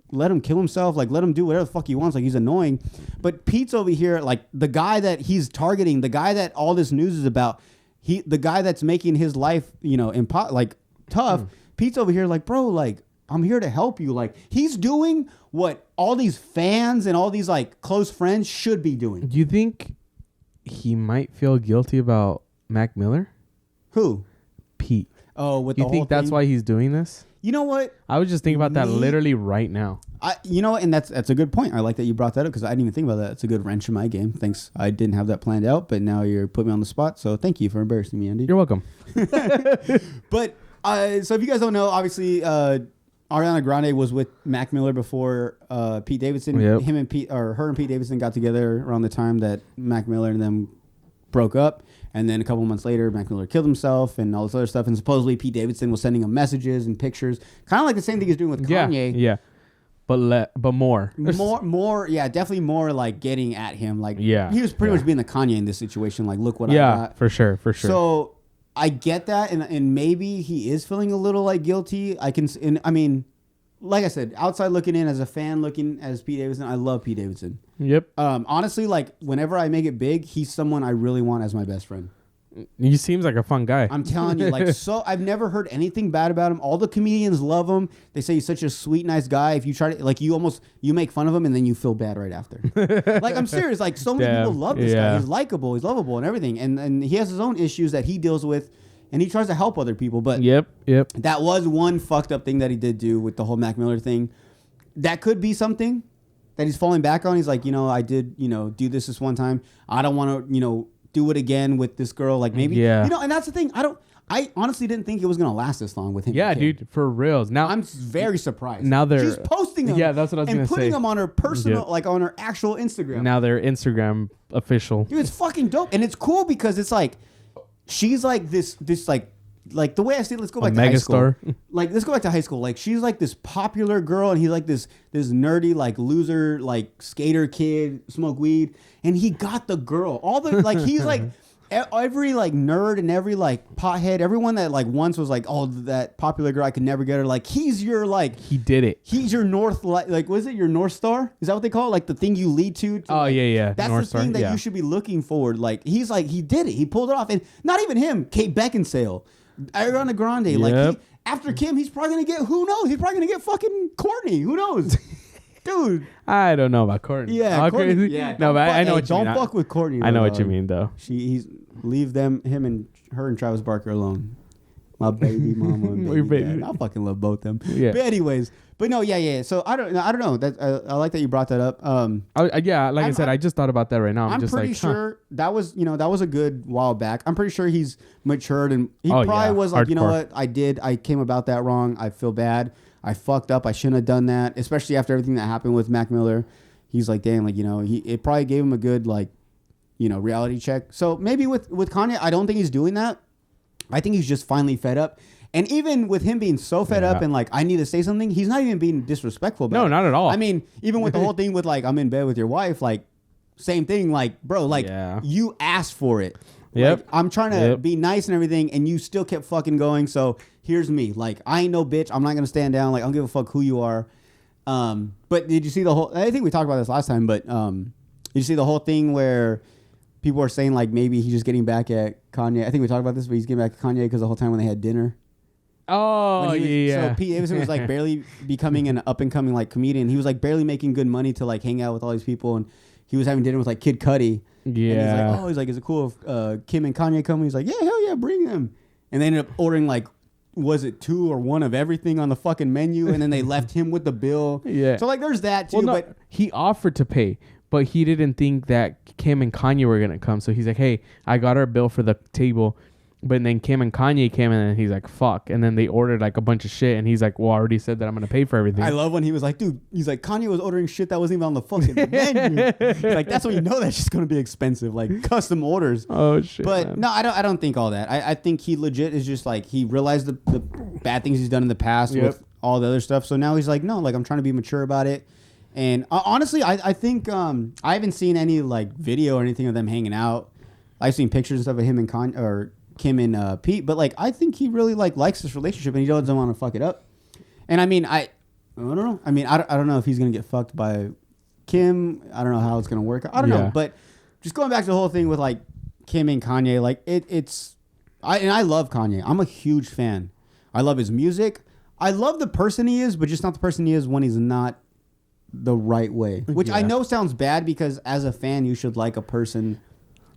let him kill himself, like let him do whatever the fuck he wants, like he's annoying. But Pete's over here, like the guy that he's targeting, the guy that all this news is about, the guy that's making his life, you know, tough. Pete's over here like, bro, like I'm here to help you. Like he's doing what all these fans and all these like close friends should be doing. Do you think he might feel guilty about Mac Miller? Who? Pete. Oh, with you the think whole that's thing? why he's doing this? You know what? I was just thinking about that literally right now. You know, and that's a good point. I like that you brought that up because I didn't even think about that. It's a good wrench in my game. Thanks. I didn't have that planned out, but now you're putting me on the spot. So thank you for embarrassing me, Andy. You're welcome. But so if you guys don't know, obviously Ariana Grande was with Mac Miller before Pete Davidson. Yep. Her and Pete Davidson got together around the time that Mac Miller and them broke up. And then a couple months later, Mac Miller killed himself and all this other stuff. And supposedly Pete Davidson was sending him messages and pictures, kind of like the same thing he's doing with Kanye. Yeah. But more. more, yeah, definitely more like getting at him. Like, yeah, he was pretty much being the Kanye in this situation. Like, look what I got. Yeah, for sure. So I get that, and maybe he is feeling a little like guilty. I mean, like I said, outside looking in as a fan, looking as Pete Davidson, I love Pete Davidson. Yep. Honestly, like whenever I make it big, he's someone I really want as my best friend. He seems like a fun guy. I'm telling you, like, so I've never heard anything bad about him. All the comedians love him. They say he's such a sweet, nice guy. If you try to, like, you make fun of him and then you feel bad right after. Like, I'm serious. Like, so many people love this guy. He's likable. He's lovable and everything. And he has his own issues that he deals with and he tries to help other people. But Yep. that was one fucked up thing that he did do with the whole Mac Miller thing. That could be something that he's falling back on. He's like, I did, do this one time. I don't want to, do it again with this girl. Like maybe, and that's the thing. I honestly didn't think it was going to last this long with him. Yeah, dude, for reals. Now I'm very surprised. Now she's posting them. Yeah, that's what I was going to say. And putting them on her personal, like on her actual Instagram. Now they're Instagram official. Dude, it's fucking dope. And it's cool because it's like, she's like this like the way I see it, let's go back to high school. Like, let's go back to high school. Like, she's like this popular girl, and he's like this nerdy, like loser, like skater kid, smoke weed, and he got the girl. All the like, he's like every like nerd and every like pothead, everyone that like once was like, oh, that popular girl, I could never get her. Like, he's your like, he did it. He's your like, was it your North Star? Is that what they call it? Like the thing you lead to oh like, yeah. That's North the thing Star, that you should be looking forward. Like, he's like, he did it. He pulled it off, and not even him. Kate Beckinsale. Ariana Grande, like after Kim, he's probably gonna get, who knows? He's probably gonna get fucking Courtney. Who knows, dude? I don't know about Courtney. Yeah, Courtney. Courtney. Yeah, no, but I know what you mean. Don't fuck with Courtney. I know what you mean, though. Leave him and her and Travis Barker alone. My baby mama and baby dad. I fucking love both them. Yeah. But anyways, but no, yeah. So I don't know. That I like that you brought that up. I said, I just thought about that right now. I'm just pretty like, sure that was a good while back. I'm pretty sure he's matured, and he probably was like, hardcore. you know what, I came about that wrong. I feel bad. I fucked up. I shouldn't have done that, especially after everything that happened with Mac Miller. He's like, damn, like, it probably gave him a good, like, reality check. So maybe with Kanye, I don't think he's doing that. I think he's just finally fed up. And even with him being so fed up and like, I need to say something, he's not even being disrespectful about it. No, not at all. I mean, even with the whole thing with like, I'm in bed with your wife, like, same thing. Like, bro, like, you asked for it. Yep. Like, I'm trying to be nice and everything, and you still kept fucking going. So here's me. Like, I ain't no bitch. I'm not going to stand down. Like, I don't give a fuck who you are. But did you see the whole, I think we talked about this last time, but did you see the whole thing where people are saying like maybe he's just getting back at Kanye? I think we talked about this, but he's getting back at Kanye because the whole time when they had dinner. Oh, yeah. So Pete Davidson was like barely becoming an up and coming like comedian. He was like barely making good money to like hang out with all these people, and he was having dinner with like Kid Cudi. Yeah. And he's like, is it cool if Kim and Kanye come? He's like, yeah, hell yeah, bring them. And they ended up ordering like, was it 2 or 1 of everything on the fucking menu? And then they left him with the bill. Yeah. So like, there's that too. Well, no, but he offered to pay, but he didn't think that Kim and Kanye were gonna come. So he's like, hey, I got our bill for the table. But then Kim and Kanye came in, and he's like, fuck. And then they ordered like a bunch of shit, and he's like, well, I already said that I'm going to pay for everything. I love when he was like, dude, he's like, Kanye was ordering shit that wasn't even on the fucking menu. He's like, that's when you know that's just going to be expensive, like custom orders. Oh, shit. But man. no, I don't think all that. I think he legit is just like, he realized the bad things he's done in the past with all the other stuff. So now he's like, no, like, I'm trying to be mature about it. And honestly, I think I haven't seen any like video or anything of them hanging out. I've seen pictures and stuff of him and Kanye, or Kim and Pete, but like I think he really like likes this relationship, and he doesn't want to fuck it up. And I mean, I don't know. I mean, I don't know if he's gonna get fucked by Kim. I don't know how it's gonna work. I don't know. But just going back to the whole thing with like Kim and Kanye, like I love Kanye. I'm a huge fan. I love his music. I love the person he is, but just not the person he is when he's not the right way. Which I know sounds bad, because as a fan, you should like a person.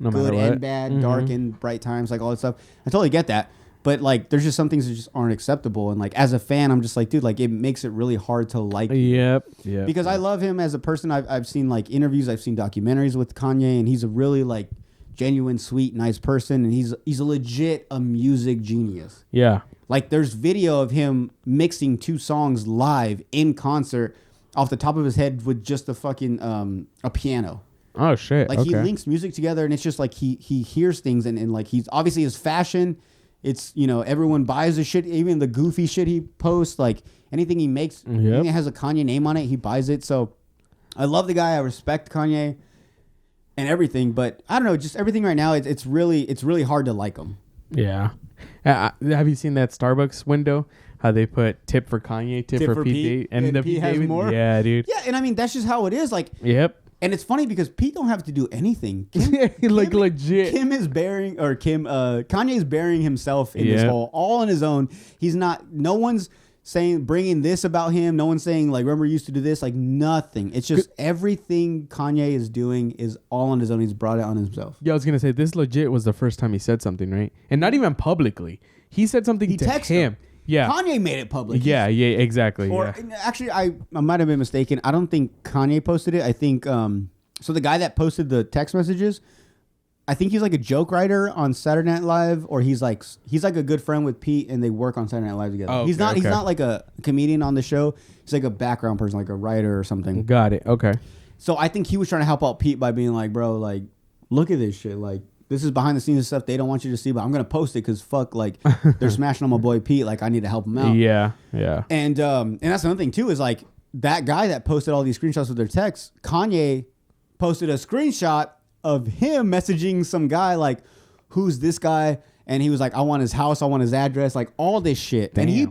No good and bad, dark and bright times, like all that stuff. I totally get that. But like, there's just some things that just aren't acceptable. And like, as a fan, I'm just like, dude, like, it makes it really hard to like. Yep. Because I love him as a person. I've seen like interviews, I've seen documentaries with Kanye, and he's a really like genuine, sweet, nice person. And he's a music genius. Yeah. Like, there's video of him mixing 2 songs live in concert off the top of his head with just a fucking a piano. Oh shit! Like he links music together, and it's just like he hears things, and like he's obviously his fashion. It's, everyone buys the shit, even the goofy shit he posts, like anything he makes, anything that has a Kanye name on it, he buys it. So I love the guy. I respect Kanye and everything, but I don't know, just everything right now. It's really hard to like him. Yeah. Have you seen that Starbucks window? How they put tip for Kanye, tip for Pete, and the Pete has more. Yeah, dude. Yeah, and I mean that's just how it is. Like. Yep. And it's funny because Pete don't have to do anything. Like legit. Kanye's burying himself in this hole all on his own. He's not, no one's bringing this about him. No one's saying like, remember you used to do this. Like nothing. It's just everything Kanye is doing is all on his own. He's brought it on himself. Yeah, I was gonna say this legit was the first time he said something, right? And not even publicly. He said something to him. Yeah, Kanye made it public. Yeah, exactly. Or actually, I might have been mistaken. I don't think Kanye posted it. I think so. The guy that posted the text messages, I think he's like a joke writer on Saturday Night Live, or he's like a good friend with Pete, and they work on Saturday Night Live together. Oh, he's not like a comedian on the show. He's like a background person, like a writer or something. Got it. Okay. So I think he was trying to help out Pete by being like, bro, like, look at this shit. Like, this is behind the scenes stuff they don't want you to see, but I'm gonna post it because fuck, like, they're smashing on my boy Pete. Like, I need to help him out. Yeah. And that's another thing too is like that guy that posted all these screenshots with their texts. Kanye posted a screenshot of him messaging some guy like, who's this guy? And he was like, I want his house, I want his address, like all this shit. Damn. And he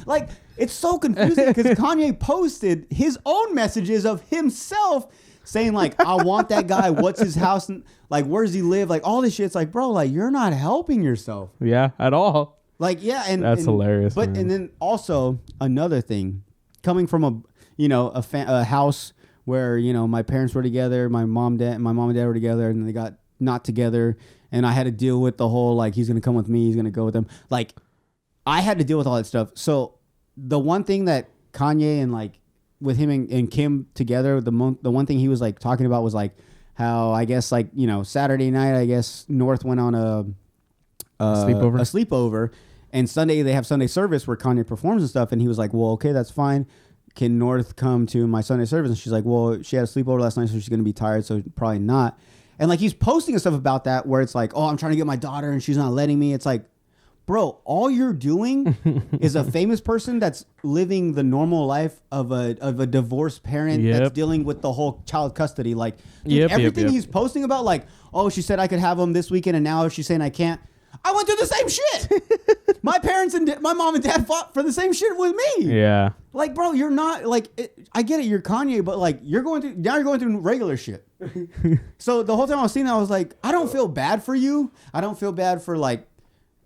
like, it's so confusing because Kanye posted his own messages of himself saying like, I want that guy, what's his house, like where does he live, like all this shit. It's like, bro, like you're not helping yourself. Yeah, at all. Like, yeah, and that's hilarious. But man. And then also another thing, coming from a house where my parents were together, my mom and dad were together, and they got not together, and I had to deal with the whole like he's gonna come with me, he's gonna go with them. Like, I had to deal with all that stuff. So the one thing that Kanye and like with him and Kim together, the one thing he was like talking about was like how I guess like Saturday night I guess North went on a sleepover, and Sunday they have Sunday service where Kanye performs and stuff, and he was like, well, okay, that's fine. Can North come to my Sunday service? And she's like, well, she had a sleepover last night, so she's gonna be tired, so probably not. And like he's posting stuff about that where it's like, oh, I'm trying to get my daughter and she's not letting me. It's like, bro, all you're doing is a famous person that's living the normal life of a divorced parent that's dealing with the whole child custody. Like, dude, everything he's posting about, like, oh, she said I could have him this weekend, and now she's saying I can't. I went through the same shit. My parents and my mom and dad fought for the same shit with me. Yeah. Like, bro, you're not like I get it. You're Kanye, but like you're going through regular shit. So the whole time I was seeing that, I was like, I don't feel bad for you. I don't feel bad for like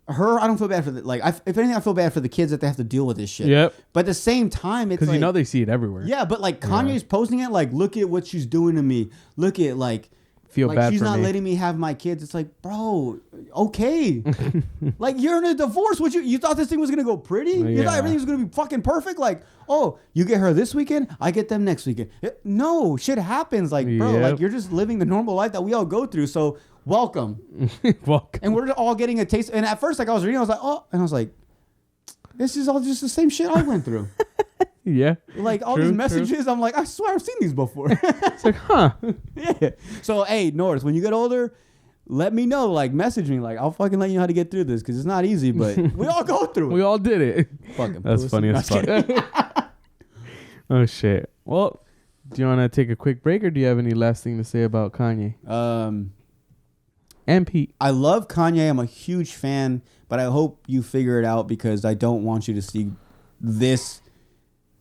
her. I don't feel bad for if anything, I feel bad for the kids that they have to deal with this shit. Yep. But at the same time, it's because like, they see it everywhere. Yeah, but like Kanye's posting it, like, look at what she's doing to me. Look at like. Feel like bad she's for not me. letting me have my kids. It's like, bro, okay. Like, you're in a divorce. You thought this thing was gonna go pretty? You thought everything was gonna be fucking perfect? Like, oh, you get her this weekend, I get them next weekend. No, shit happens. Like, bro, like you're just living the normal life that we all go through. So welcome. Welcome. And we're all getting a taste. And at first, like I was reading, I was like, oh, and I was like, this is all just the same shit I went through. Yeah. Like all these messages, I'm like, I swear I've seen these before. It's like, huh? Yeah. So, hey, North, when you get older, let me know. Like, message me. Like, I'll fucking let you know how to get through this because it's not easy, but we all go through it. We all did it. Fucking That's pussy. funny as fuck. Oh shit. Well, do you want to take a quick break, or do you have any last thing to say about Kanye and Pete? I love Kanye. I'm a huge fan, but I hope you figure it out because I don't want you to see this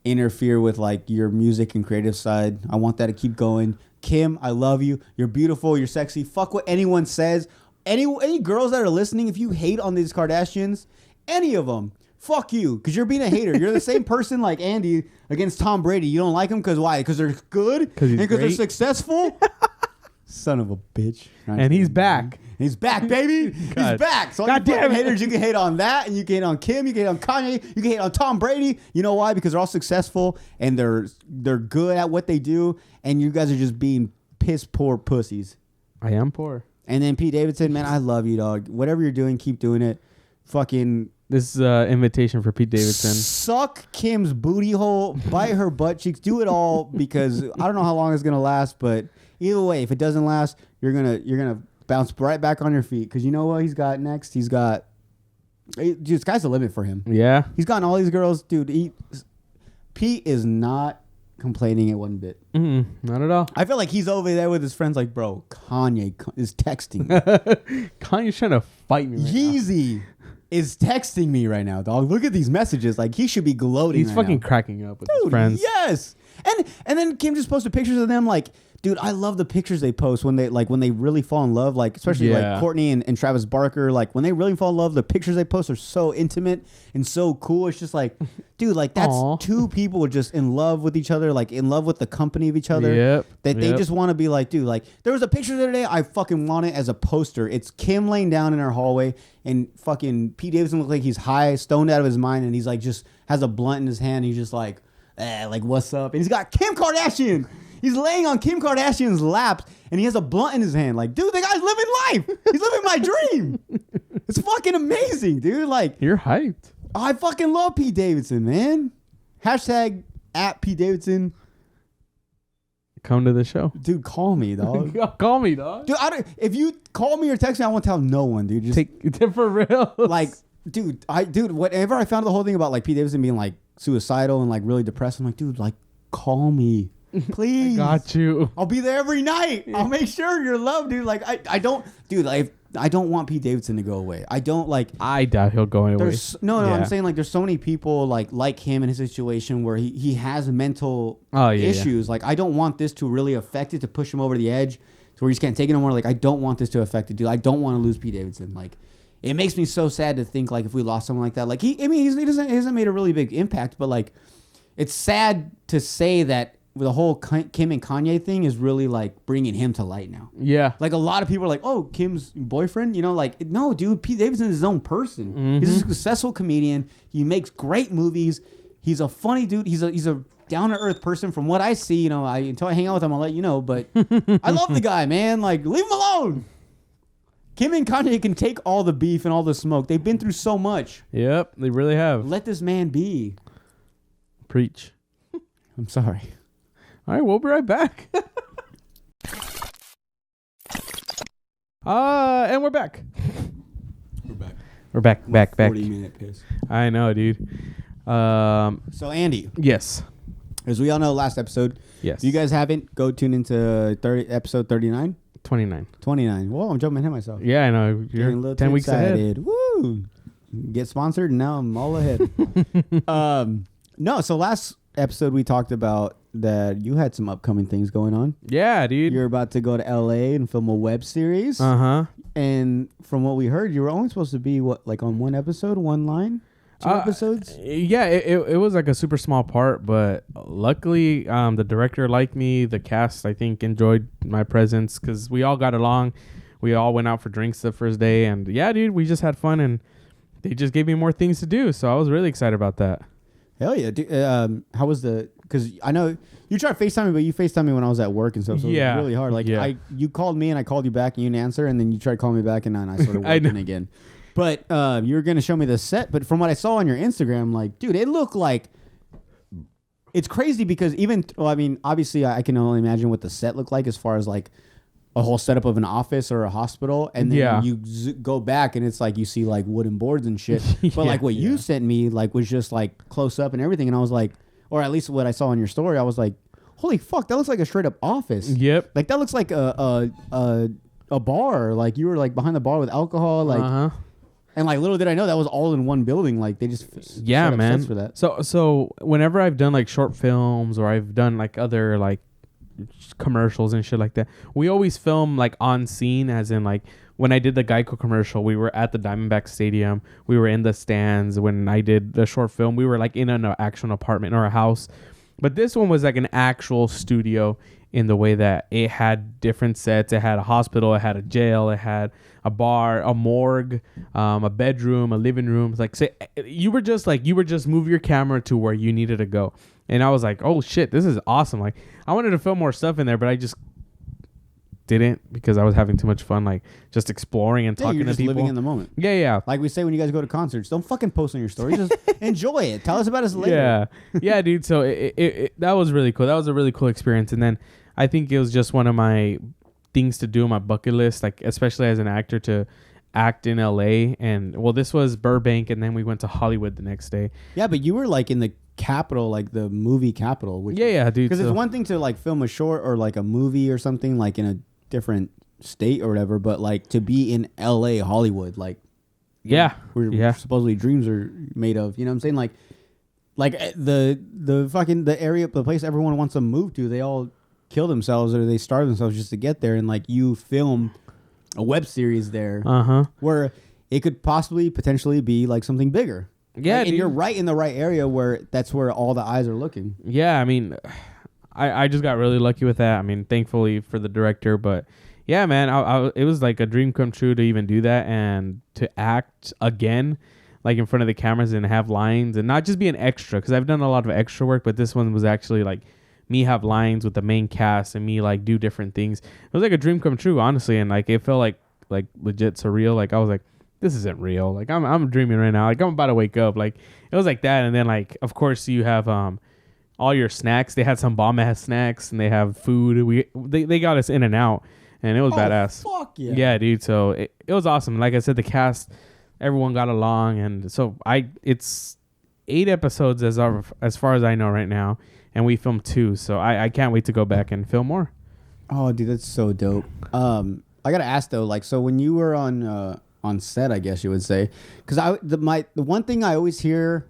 interfere with like your music and creative side. I want that to keep going. Kim, I love you. You're beautiful. You're sexy. Fuck what anyone says. Any girls that are listening, if you hate on these Kardashians, any of them, fuck you, because you're being a hater. You're the same person like Andy against Tom Brady. You don't like him because why? Because they're good and because they're successful. Son of a bitch. And he's back. He's back, baby. He's back. So all you fucking haters, you can hate on that, and you can hate on Kim, you can hate on Kanye, you can hate on Tom Brady. You know why? Because they're all successful and they're good at what they do, and you guys are just being piss poor pussies. I am poor. And then Pete Davidson, man, I love you, dog. Whatever you're doing, keep doing it. Fucking this is an invitation for Pete Davidson. Suck Kim's booty hole, bite her butt cheeks, do it all because I don't know how long it's gonna last, but either way, if it doesn't last, you're gonna bounce right back on your feet because you know what he's got next. He's got, dude, sky's the limit for him. Yeah, he's gotten all these girls, dude. Pete is not complaining it one bit. Not at all. I feel like he's over there with his friends, like, bro, Kanye is texting. Kanye's trying to fight me. Yeezy is texting me right now, dog. Look at these messages. Like, he should be gloating. He's right fucking now. cracking up with his friends. Yes. And then Kim just posted pictures of them, like, dude, I love the pictures they post when they really fall in love, like especially like Courtney and Travis Barker, like when they really fall in love, the pictures they post are so intimate and so cool. It's just like, dude, like that's two people just in love with each other, like in love with the company of each other. That they just want to be like, dude, like there was a picture the other day, I fucking want it as a poster. It's Kim laying down in her hallway and fucking Pete Davidson looks like he's high, stoned out of his mind, and he's like just has a blunt in his hand. He's just like what's up? And he's got Kim Kardashian. He's laying on Kim Kardashian's lap, and he has a blunt in his hand. Like, dude, the guy's living life. He's living my dream. It's fucking amazing, dude. Like, you're hyped. I fucking love Pete Davidson, man. Hashtag at Pete Davidson. Come to the show, dude. Call me, dog. Call me, dog. Dude, if you call me or text me, I won't tell no one, dude. Just take it for real. Like, dude, whatever I found the whole thing about like Pete Davidson being like suicidal and like really depressed, I'm like, dude, like, call me. Please. I got you. I'll be there every night. I'll make sure you're loved, dude. Like I don't want Pete Davidson to go away. I don't like. I doubt he'll go away. No. I'm saying like there's so many people like him in his situation where he has mental issues. Like I don't want this to really affect it, to push him over the edge to where he just can't take it anymore. Like I don't want this to affect it, dude. I don't want to lose Pete Davidson. Like it makes me so sad to think like if we lost someone like that. Like he hasn't made a really big impact, but like it's sad to say that. The whole Kim and Kanye thing is really like bringing him to light now. Yeah. Like a lot of people are like, oh, Kim's boyfriend, you know, like, no, dude, Pete Davidson is his own person. Mm-hmm. He's a successful comedian. He makes great movies. He's a funny dude. He's a down to earth person from what I see, you know, until I hang out with him, I'll let you know, but I love the guy, man. Like, leave him alone. Kim and Kanye can take all the beef and all the smoke. They've been through so much. Yep, they really have. Let this man be. Preach. I'm sorry. All right, we'll be right back. And we're back. We're back. Back. 40-minute piss. I know, dude. So, Andy. Yes. As we all know, last episode. Yes. If you guys haven't, go tune into episode 39. 29. Whoa, I'm jumping ahead of myself. Yeah, I know. You're 10 weeks ahead. Woo! Get sponsored, and now I'm all ahead. No, so last episode we talked about that you had some upcoming things going on. Yeah, dude. You're about to go to LA and film a web series. Uh-huh. And from what we heard, you were only supposed to be like on one episode, one line? 2 episodes? Yeah, it was like a super small part, but luckily the director liked me. The cast, I think, enjoyed my presence because we all got along. We all went out for drinks the first day, and yeah, dude, we just had fun, and they just gave me more things to do, so I was really excited about that. Hell yeah. Dude, how was because I know you tried FaceTime me, but you FaceTime me when I was at work and stuff, so it was really hard. Like you called me and I called you back and you didn't answer, and then you tried calling me back and then I started working again. But you were going to show me the set, but from what I saw on your Instagram, like, dude, it looked like it's crazy because obviously I can only imagine what the set looked like as far as like a whole setup of an office or a hospital, and then you go back and it's like you see like wooden boards and shit. But like what you sent me like was just like close up and everything, and I was like, or at least what I saw on your story, I was like, holy fuck, that looks like a straight up office. Yep. Like that looks like a bar. Like you were like behind the bar with alcohol, like. And like little did I know that was all in one building. Like they just set up sets for that. So whenever I've done like short films or I've done like other like commercials and shit like that, we always film like on scene, as in like when I did the Geico commercial, we were at the Diamondback Stadium, we were in the stands. When I did the short film, we were like in an actual apartment or a house, but this one was like an actual studio in the way that it had different sets. It had a hospital, it had a jail, it had a bar, a morgue, a bedroom, a living room. Like, say you were just move your camera to where you needed to go. And I was like, oh shit, this is awesome. Like, I wanted to film more stuff in there, but I just didn't because I was having too much fun, like just exploring and talking you're just to people. Living in the moment. Yeah. Like we say when you guys go to concerts, don't fucking post on your story. Just enjoy it. Tell us about us later. Yeah, dude. So it that was really cool. That was a really cool experience. And then I think it was just one of my things to do on my bucket list, like especially as an actor, to act in LA. And well, this was Burbank, and then we went to Hollywood the next day. Yeah, but you were like in the capital, like the movie capital. Which dude. Because it's one thing to like film a short or like a movie or something like in a different state or whatever, but like to be in LA, Hollywood, like where supposedly dreams are made of. You know what I'm saying? Like the fucking the area, the place everyone wants to move to. They all kill themselves or they starve themselves just to get there, and like you film a web series there where it could possibly potentially be like something bigger. Yeah, and you're right in the right area where that's where all the eyes are looking. Yeah, I mean, I just got really lucky with that. I mean, thankfully for the director, but yeah, man, it was like a dream come true to even do that and to act again, like in front of the cameras and have lines and not just be an extra, because I've done a lot of extra work, but this one was actually like me have lines with the main cast and me like do different things. It was like a dream come true, honestly, and like it felt like legit surreal. Like I was like, this isn't real. Like I'm dreaming right now. Like I'm about to wake up. Like it was like that, and then like of course you have all your snacks. They had some bomb ass snacks and they have food. They got us in and out, and it was badass. Fuck yeah. Yeah, dude. So it was awesome. Like I said, the cast, everyone got along, and so it's 8 episodes as far as I know right now, and we filmed 2. So I can't wait to go back and film more. Oh, dude, that's so dope. I gotta ask though, like, so when you were on set, I guess you would say, because the one thing I always hear,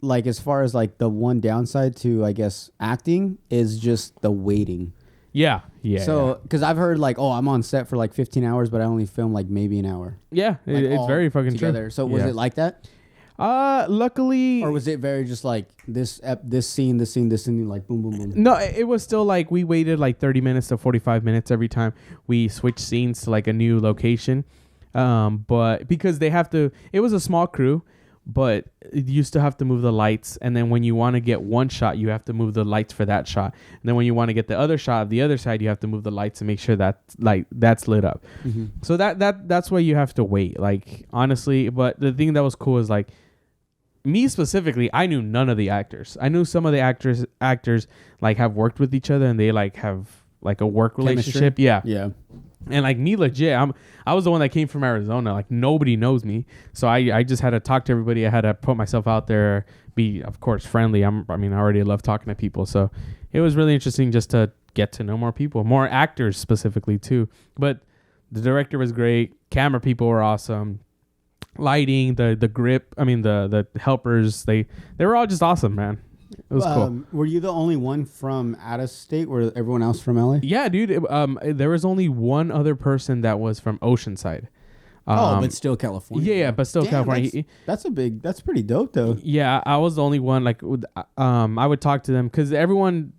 like as far as like the one downside to I guess acting is just the waiting. Yeah. So because I've heard like, oh, I'm on set for like 15 hours, but I only film like maybe an hour. Yeah, Like it's very fucking together. true. So was it like that, luckily, or was it very just like this scene, like boom, boom, boom? no, it was still like we waited like 30 minutes to 45 minutes every time we switched scenes to like a new location. But because it was a small crew, but you still have to move the lights. And then when you want to get one shot, you have to move the lights for that shot. And then when you want to get the other shot of the other side, you have to move the lights and make sure that that's lit up. Mm-hmm. So that's why you have to wait, like honestly. But the thing that was cool is like me specifically, I knew none of the actors. I knew some of the actors like have worked with each other and they like have like a work relationship. Yeah. And like me, legit, I was the one that came from Arizona. Like nobody knows me, so I just had to talk to everybody. I had to put myself out there, be of course friendly. I already love talking to people, so it was really interesting just to get to know more people, more actors specifically too. But the director was great. Camera people were awesome. Lighting, the grip. I mean the helpers. They were all just awesome, man. It was cool. Were you the only one from out of state? Were everyone else from LA? Yeah, dude. There was only one other person that was from Oceanside. But still California. Yeah, but still California. That's pretty dope though. Yeah, I was the only one. Like, I would talk to them because everyone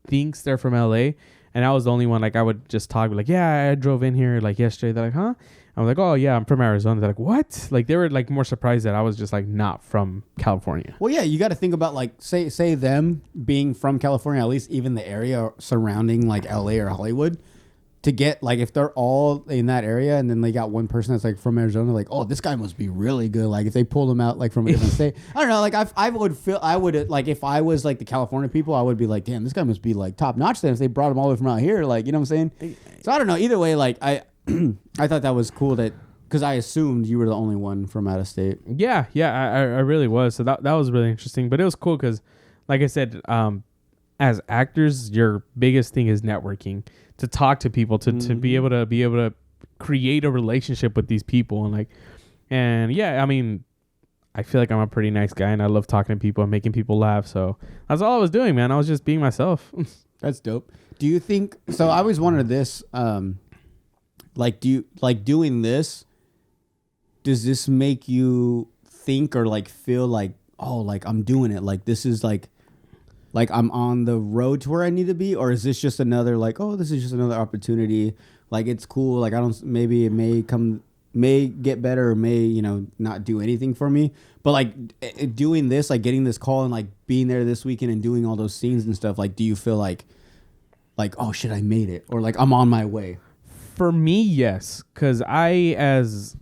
thinks they're from LA, and I was the only one. Like, I would just talk, like, yeah, I drove in here like yesterday. They're like, huh? I was like, oh yeah, I'm from Arizona. They're like, what? Like they were like more surprised that I was just like not from California. Well, yeah, you got to think about like say them being from California, at least even the area surrounding like LA or Hollywood, to get like if they're all in that area and then they got one person that's like from Arizona, like, oh, this guy must be really good. Like if they pulled him out like from a different state, I don't know. Like I would like if I was like the California people, I would be like, damn, this guy must be like top notch. Then if they brought him all the way from out here, like you know what I'm saying? So I don't know. Either way, like I thought that was cool that because I assumed you were the only one from out of state. Yeah, I really was. So that was really interesting. But it was cool because, like I said, as actors, your biggest thing is networking, to talk to people, to be able to create a relationship with these people, and yeah, I mean, I feel like I'm a pretty nice guy, and I love talking to people and making people laugh. So that's all I was doing, man. I was just being myself. That's dope. Do you think so? I always wondered this. Like, do you like doing this? Does this make you think or like feel like, oh, like I'm doing it? Like this is like I'm on the road to where I need to be? Or is this just another like, oh, this is just another opportunity? Like it's cool. Like maybe it may get better or may, you know, not do anything for me. But like doing this, like getting this call and like being there this weekend and doing all those scenes and stuff, like do you feel like, oh shit, I made it? Or like I'm on my way? For me, yes, because I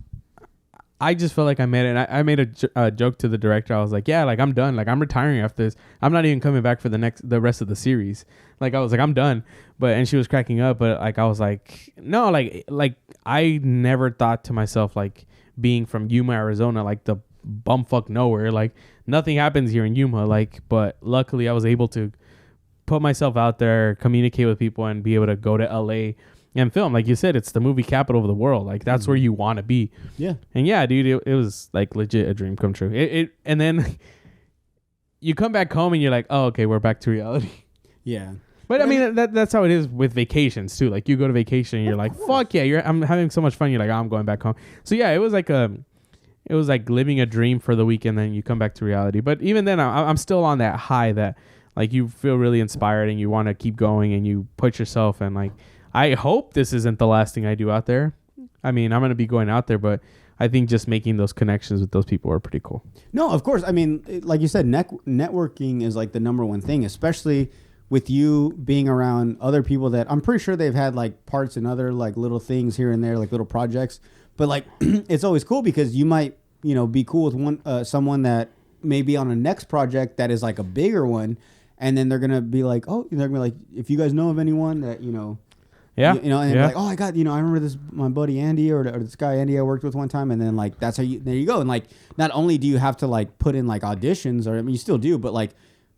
just felt like I made it. And I made a joke to the director. I was like, yeah, like I'm done. Like I'm retiring after this. I'm not even coming back for the rest of the series. Like I was like, I'm done. And she was cracking up. But like I was like, no, like I never thought to myself like being from Yuma, Arizona, like the bumfuck nowhere. Like nothing happens here in Yuma. Like, but luckily I was able to put myself out there, communicate with people, and be able to go to LA and film. Like you said, it's the movie capital of the world. Like that's where you want to be. Yeah. And yeah, dude, it was like legit a dream come true. And then you come back home and you're like, oh, okay, we're back to reality. Yeah. But I mean, that's how it is with vacations too. Like you go to vacation and you're like, fuck yeah, I'm having so much fun. You're like, oh, I'm going back home. So yeah, it was like living a dream for the weekend. Then you come back to reality. But even then, I'm still on that high that like you feel really inspired and you want to keep going and you put yourself and like, I hope this isn't the last thing I do out there. I mean, I'm going to be going out there, but I think just making those connections with those people are pretty cool. No, of course. I mean, like you said, networking is like the number one thing, especially with you being around other people that I'm pretty sure they've had like parts in other like little things here and there, like little projects. But like, it's always cool because you might, be cool with someone that may be on a next project that is like a bigger one. And then they're going to be like, oh, they're going to be like, if you guys know of anyone that, yeah. And they're like, oh, I remember this, my buddy Andy or this guy Andy I worked with one time. And then like, that's how there you go. And like, not only do you have to like put in like auditions or, I mean, you still do, but like,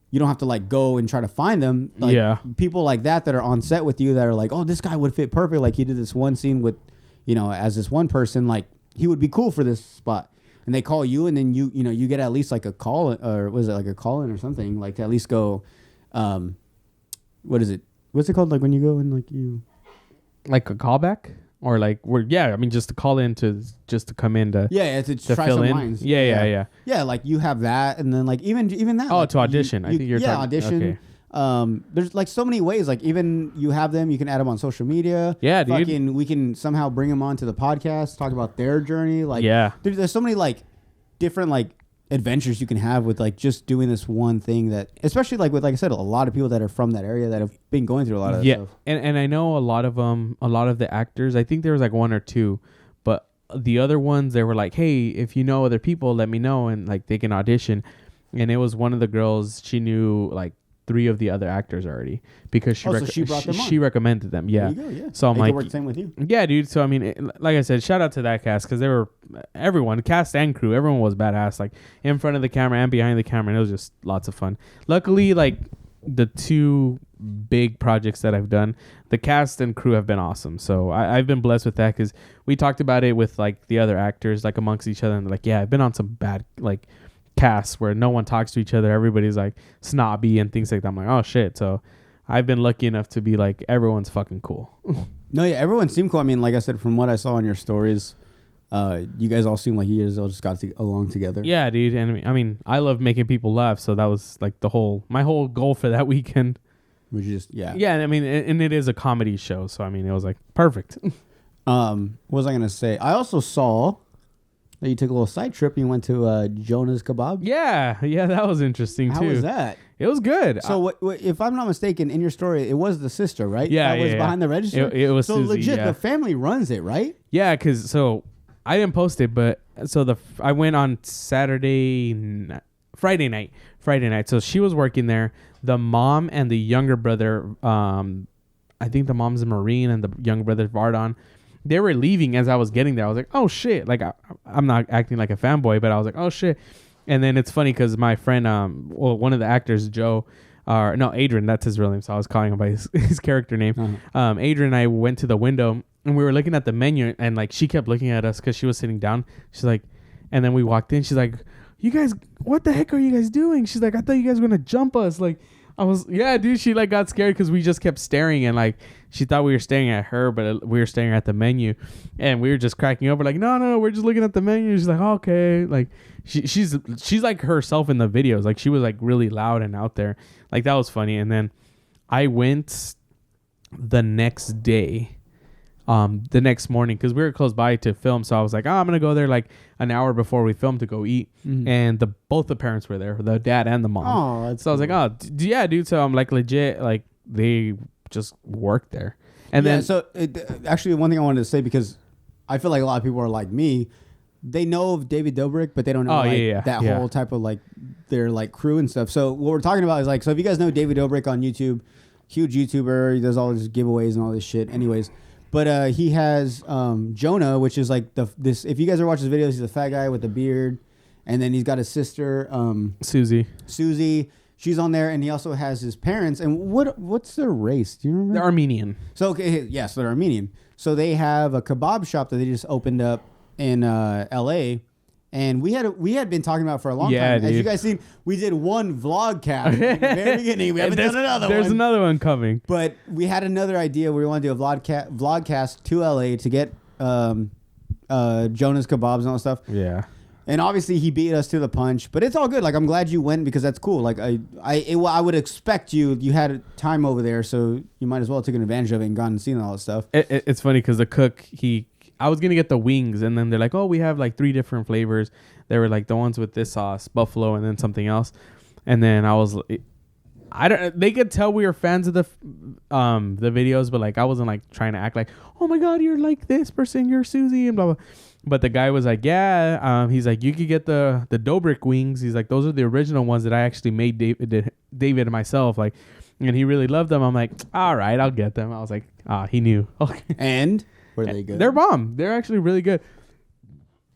you don't have to like go and try to find them. Like, people like that are on set with you that are like, oh, this guy would fit perfect. Like he did this one scene with, as this one person, like he would be cool for this spot. And they call you and then you get at least like a call or was it like a call in or something like to at least go, what is it? What's it called? Like when you go and like you. Like a callback or like just to call in to come in to to try fill some in. lines. Yeah. Like you have that and then like even that. Oh, like, to audition. I think you're talking audition. Okay. There's like so many ways. Like even you have them, you can add them on social media. Yeah, dude. We can somehow bring them on to the podcast, talk about their journey. Like there's so many like different like adventures you can have with like just doing this one thing that, especially like with, like I said, a lot of people that are from that area that have been going through a lot of that stuff. And I know a lot of the actors, I think there was like one or two, but the other ones, they were like, hey, if you know other people, let me know. And like they can audition. And it was one of the girls, she knew like 3 of the other actors already because she brought them on. She recommended them. Yeah. There you go, yeah. So I'm like, work the same with you. Yeah, dude. So I mean, like I said, shout out to that cast because they were everyone, cast and crew, everyone was badass. Like in front of the camera and behind the camera, and it was just lots of fun. Luckily, like the 2 big projects that I've done, the cast and crew have been awesome. So I've been blessed with that because we talked about it with like the other actors, like amongst each other, and they're like, yeah, I've been on some bad like casts where no one talks to each other, everybody's like snobby and things like that. I'm like, oh shit. So I've been lucky enough to be like, everyone's fucking cool. No, yeah, everyone seemed cool. I mean, like I said, from what I saw in your stories, you guys all seem like you guys all just got along together. Yeah, dude. And I mean, I love making people laugh, so that was like my whole goal for that weekend. Which is yeah. I mean, and it is a comedy show, so I mean, it was like perfect. What was I gonna say? I also saw that you took a little side trip and you went to Jonah's Kebab. Yeah, that was interesting too. How was that? It was good. So what, if I'm not mistaken, in your story, it was the sister, right? Yeah, that was behind the register. It was so Susie, legit. The family runs it, right? Yeah, because I didn't post it, but I went on Friday night. So she was working there. The mom and the younger brother, I think the mom's a Marine and the younger brother's Vardon. They were leaving as I was getting there. I was like, oh shit. Like I'm not acting like a fanboy, but I was like, oh shit. And then it's funny because my friend, one of the actors, Joe, Adrian, that's his real name. So I was calling him by his character name. Uh-huh. Adrian and I went to the window and we were looking at the menu and like she kept looking at us because she was sitting down. She's like, and then we walked in. She's like, you guys, what the heck are you guys doing? She's like, I thought you guys were going to jump us. Like, I was, yeah, dude, she like got scared because we just kept staring and like she thought we were staring at her, but we were staring at the menu and we were just cracking up. We're like, no, we're just looking at the menu. She's like, oh, okay. Like she's like herself in the videos. Like she was like really loud and out there. Like that was funny. And then I went the next day, the next morning, because we were close by to film. So I was like, I'm going to go there like an hour before we film to go eat. Mm-hmm. And both the parents were there, the dad and the mom. Oh, that's so cool. I was like, yeah, dude. So I'm like legit, like they just worked there. And then so actually one thing I wanted to say, because I feel like a lot of people are like me, they know of David Dobrik, but they don't know that whole type of like their like crew and stuff. So what we're talking about is like, so if you guys know David Dobrik on YouTube, huge YouTuber, he does all these giveaways and all this shit. Anyways, but he has Jonah, which is like this. If you guys are watching his videos, he's a fat guy with a beard, and then he's got his sister Susie. She's on there, and he also has his parents. And what's their race? Do you remember? They're Armenian. So okay, yes, they're Armenian. So they have a kebab shop that they just opened up in L.A. And we had been talking about it for a long Yeah, time. As you dude. guys seen, we did one vlogcast in the very beginning. We haven't done another There's one. another one coming. But we had another idea. We want to do a vlogcast to LA to get Jonah's kebabs and all that stuff. Yeah. And obviously he beat us to the punch, but it's all good. Like, I'm glad you went because that's cool. Like I would expect you had time over there, so you might as well have taken advantage of it and gone and seen all that stuff. It's funny because the cook, I was gonna get the wings, and then they're like, oh, we have like 3 different flavors. They were like the ones with this sauce, buffalo, and then something else. And then I was, they could tell we were fans of the videos, but like I wasn't like trying to act like, oh my god, you're like this person, you're Susie, and blah blah. But the guy was like, yeah, he's like, you could get the Dobrik wings. He's like, those are the original ones that I actually made David myself. Like, and he really loved them. I'm like, all right, I'll get them. I was like, he knew. Okay. And were they good? They're bomb. They're actually really good.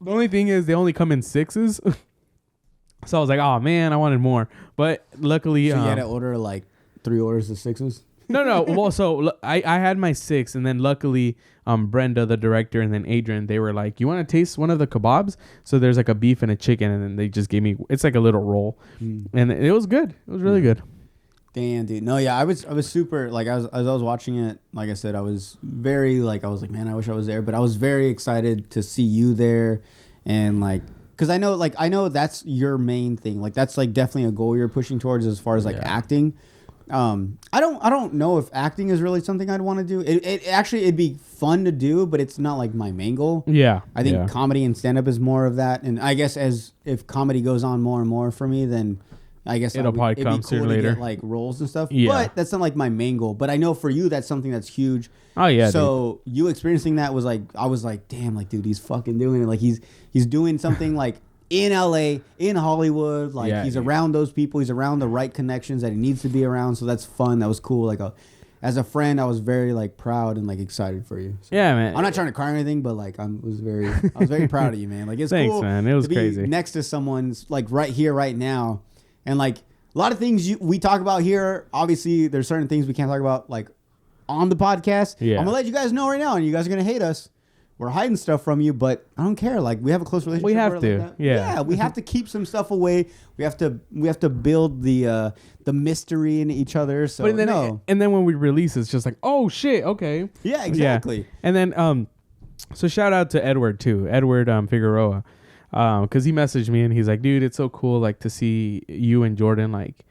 The only thing is they only come in 6s. So I was like, oh man, I wanted more. But luckily, so you had to order like 3 orders of 6s? No. Well, so I had my 6, and then luckily, Brenda, the director, and then Adrian, they were like, you want to taste one of the kebabs? So there's like a beef and a chicken, and then they just gave me, it's like a little roll. And it was good. It was really good. Damn, dude. No, yeah, I was super, like, as I was watching it, like I said, I was very, like, I was like, man, I wish I was there. But I was very excited to see you there. And, like, because I know that's your main thing. Like, that's, like, definitely a goal you're pushing towards as far as, like, acting. I don't know if acting is really something I'd want to do. It'd be fun to do, but it's not, like, my main goal. Yeah. I think comedy and stand-up is more of that. And I guess if comedy goes on more and more for me, then I guess it'll probably come sooner or later. Get, like, roles and stuff. Yeah. But that's not like my main goal. But I know for you, that's something that's huge. Oh yeah. So you experiencing that was like, I was like, damn, like, dude, he's fucking doing it. Like, he's doing something like in LA, in Hollywood. Like, he's around those people. He's around the right connections that he needs to be around. So that's fun. That was cool. Like, as a friend, I was very, like, proud and, like, excited for you. So, yeah, man. I'm not trying to cry or anything, but, like, I was very proud of you, man. Like, it's Thanks, cool, man. It was to be crazy. next to someone's, like, right here, right now, and, like, a lot of things we talk about here. Obviously, there's certain things we can't talk about, like, on the podcast. Yeah. I'm gonna let you guys know right now, and you guys are gonna hate us. We're hiding stuff from you, but I don't care. Like, we have a close relationship. We have like to. that. Yeah. We have to keep some stuff away. We have to build the mystery in each other. So But then, and then when we release, it's just like, oh shit, okay. yeah, exactly. Yeah. And then, so shout out to Edward too, Edward Figueroa, because he messaged me and he's like, dude, it's so cool, like, to see you and Jordan, like,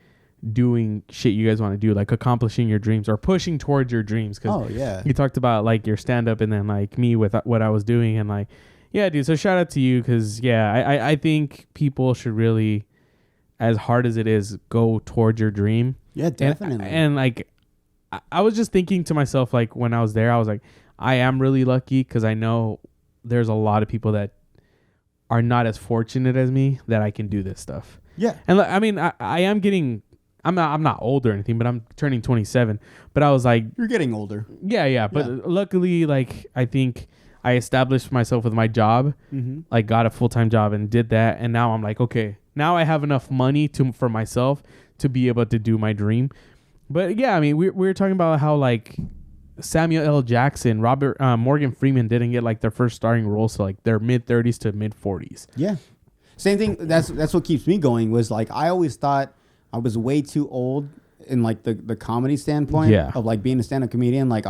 doing shit you guys want to do, like accomplishing your dreams or pushing towards your dreams. Cause you talked about like your stand up and then like me with what I was doing, and like, yeah, dude. So shout out to you, because I think people should really, as hard as it is, go towards your dream. Yeah, definitely. And like, I was just thinking to myself, like, when I was there, I was like, I am really lucky, because I know there's a lot of people that are not as fortunate as me that I can do this stuff. Yeah. And I mean, I am getting, I'm not old or anything, but I'm turning 27. But I was like, you're getting older. Yeah. But luckily, like, I think I established myself with my job, like got a full-time job and did that. And now I'm like, okay, now I have enough money for myself to be able to do my dream. But yeah, I mean, we were talking about how like Samuel L. Jackson, Morgan Freeman didn't get like their first starring roles to like their mid-30s to mid-40s. Yeah. Same thing. That's what keeps me going, was like, I always thought I was way too old in like the comedy standpoint of like being a stand-up comedian. Like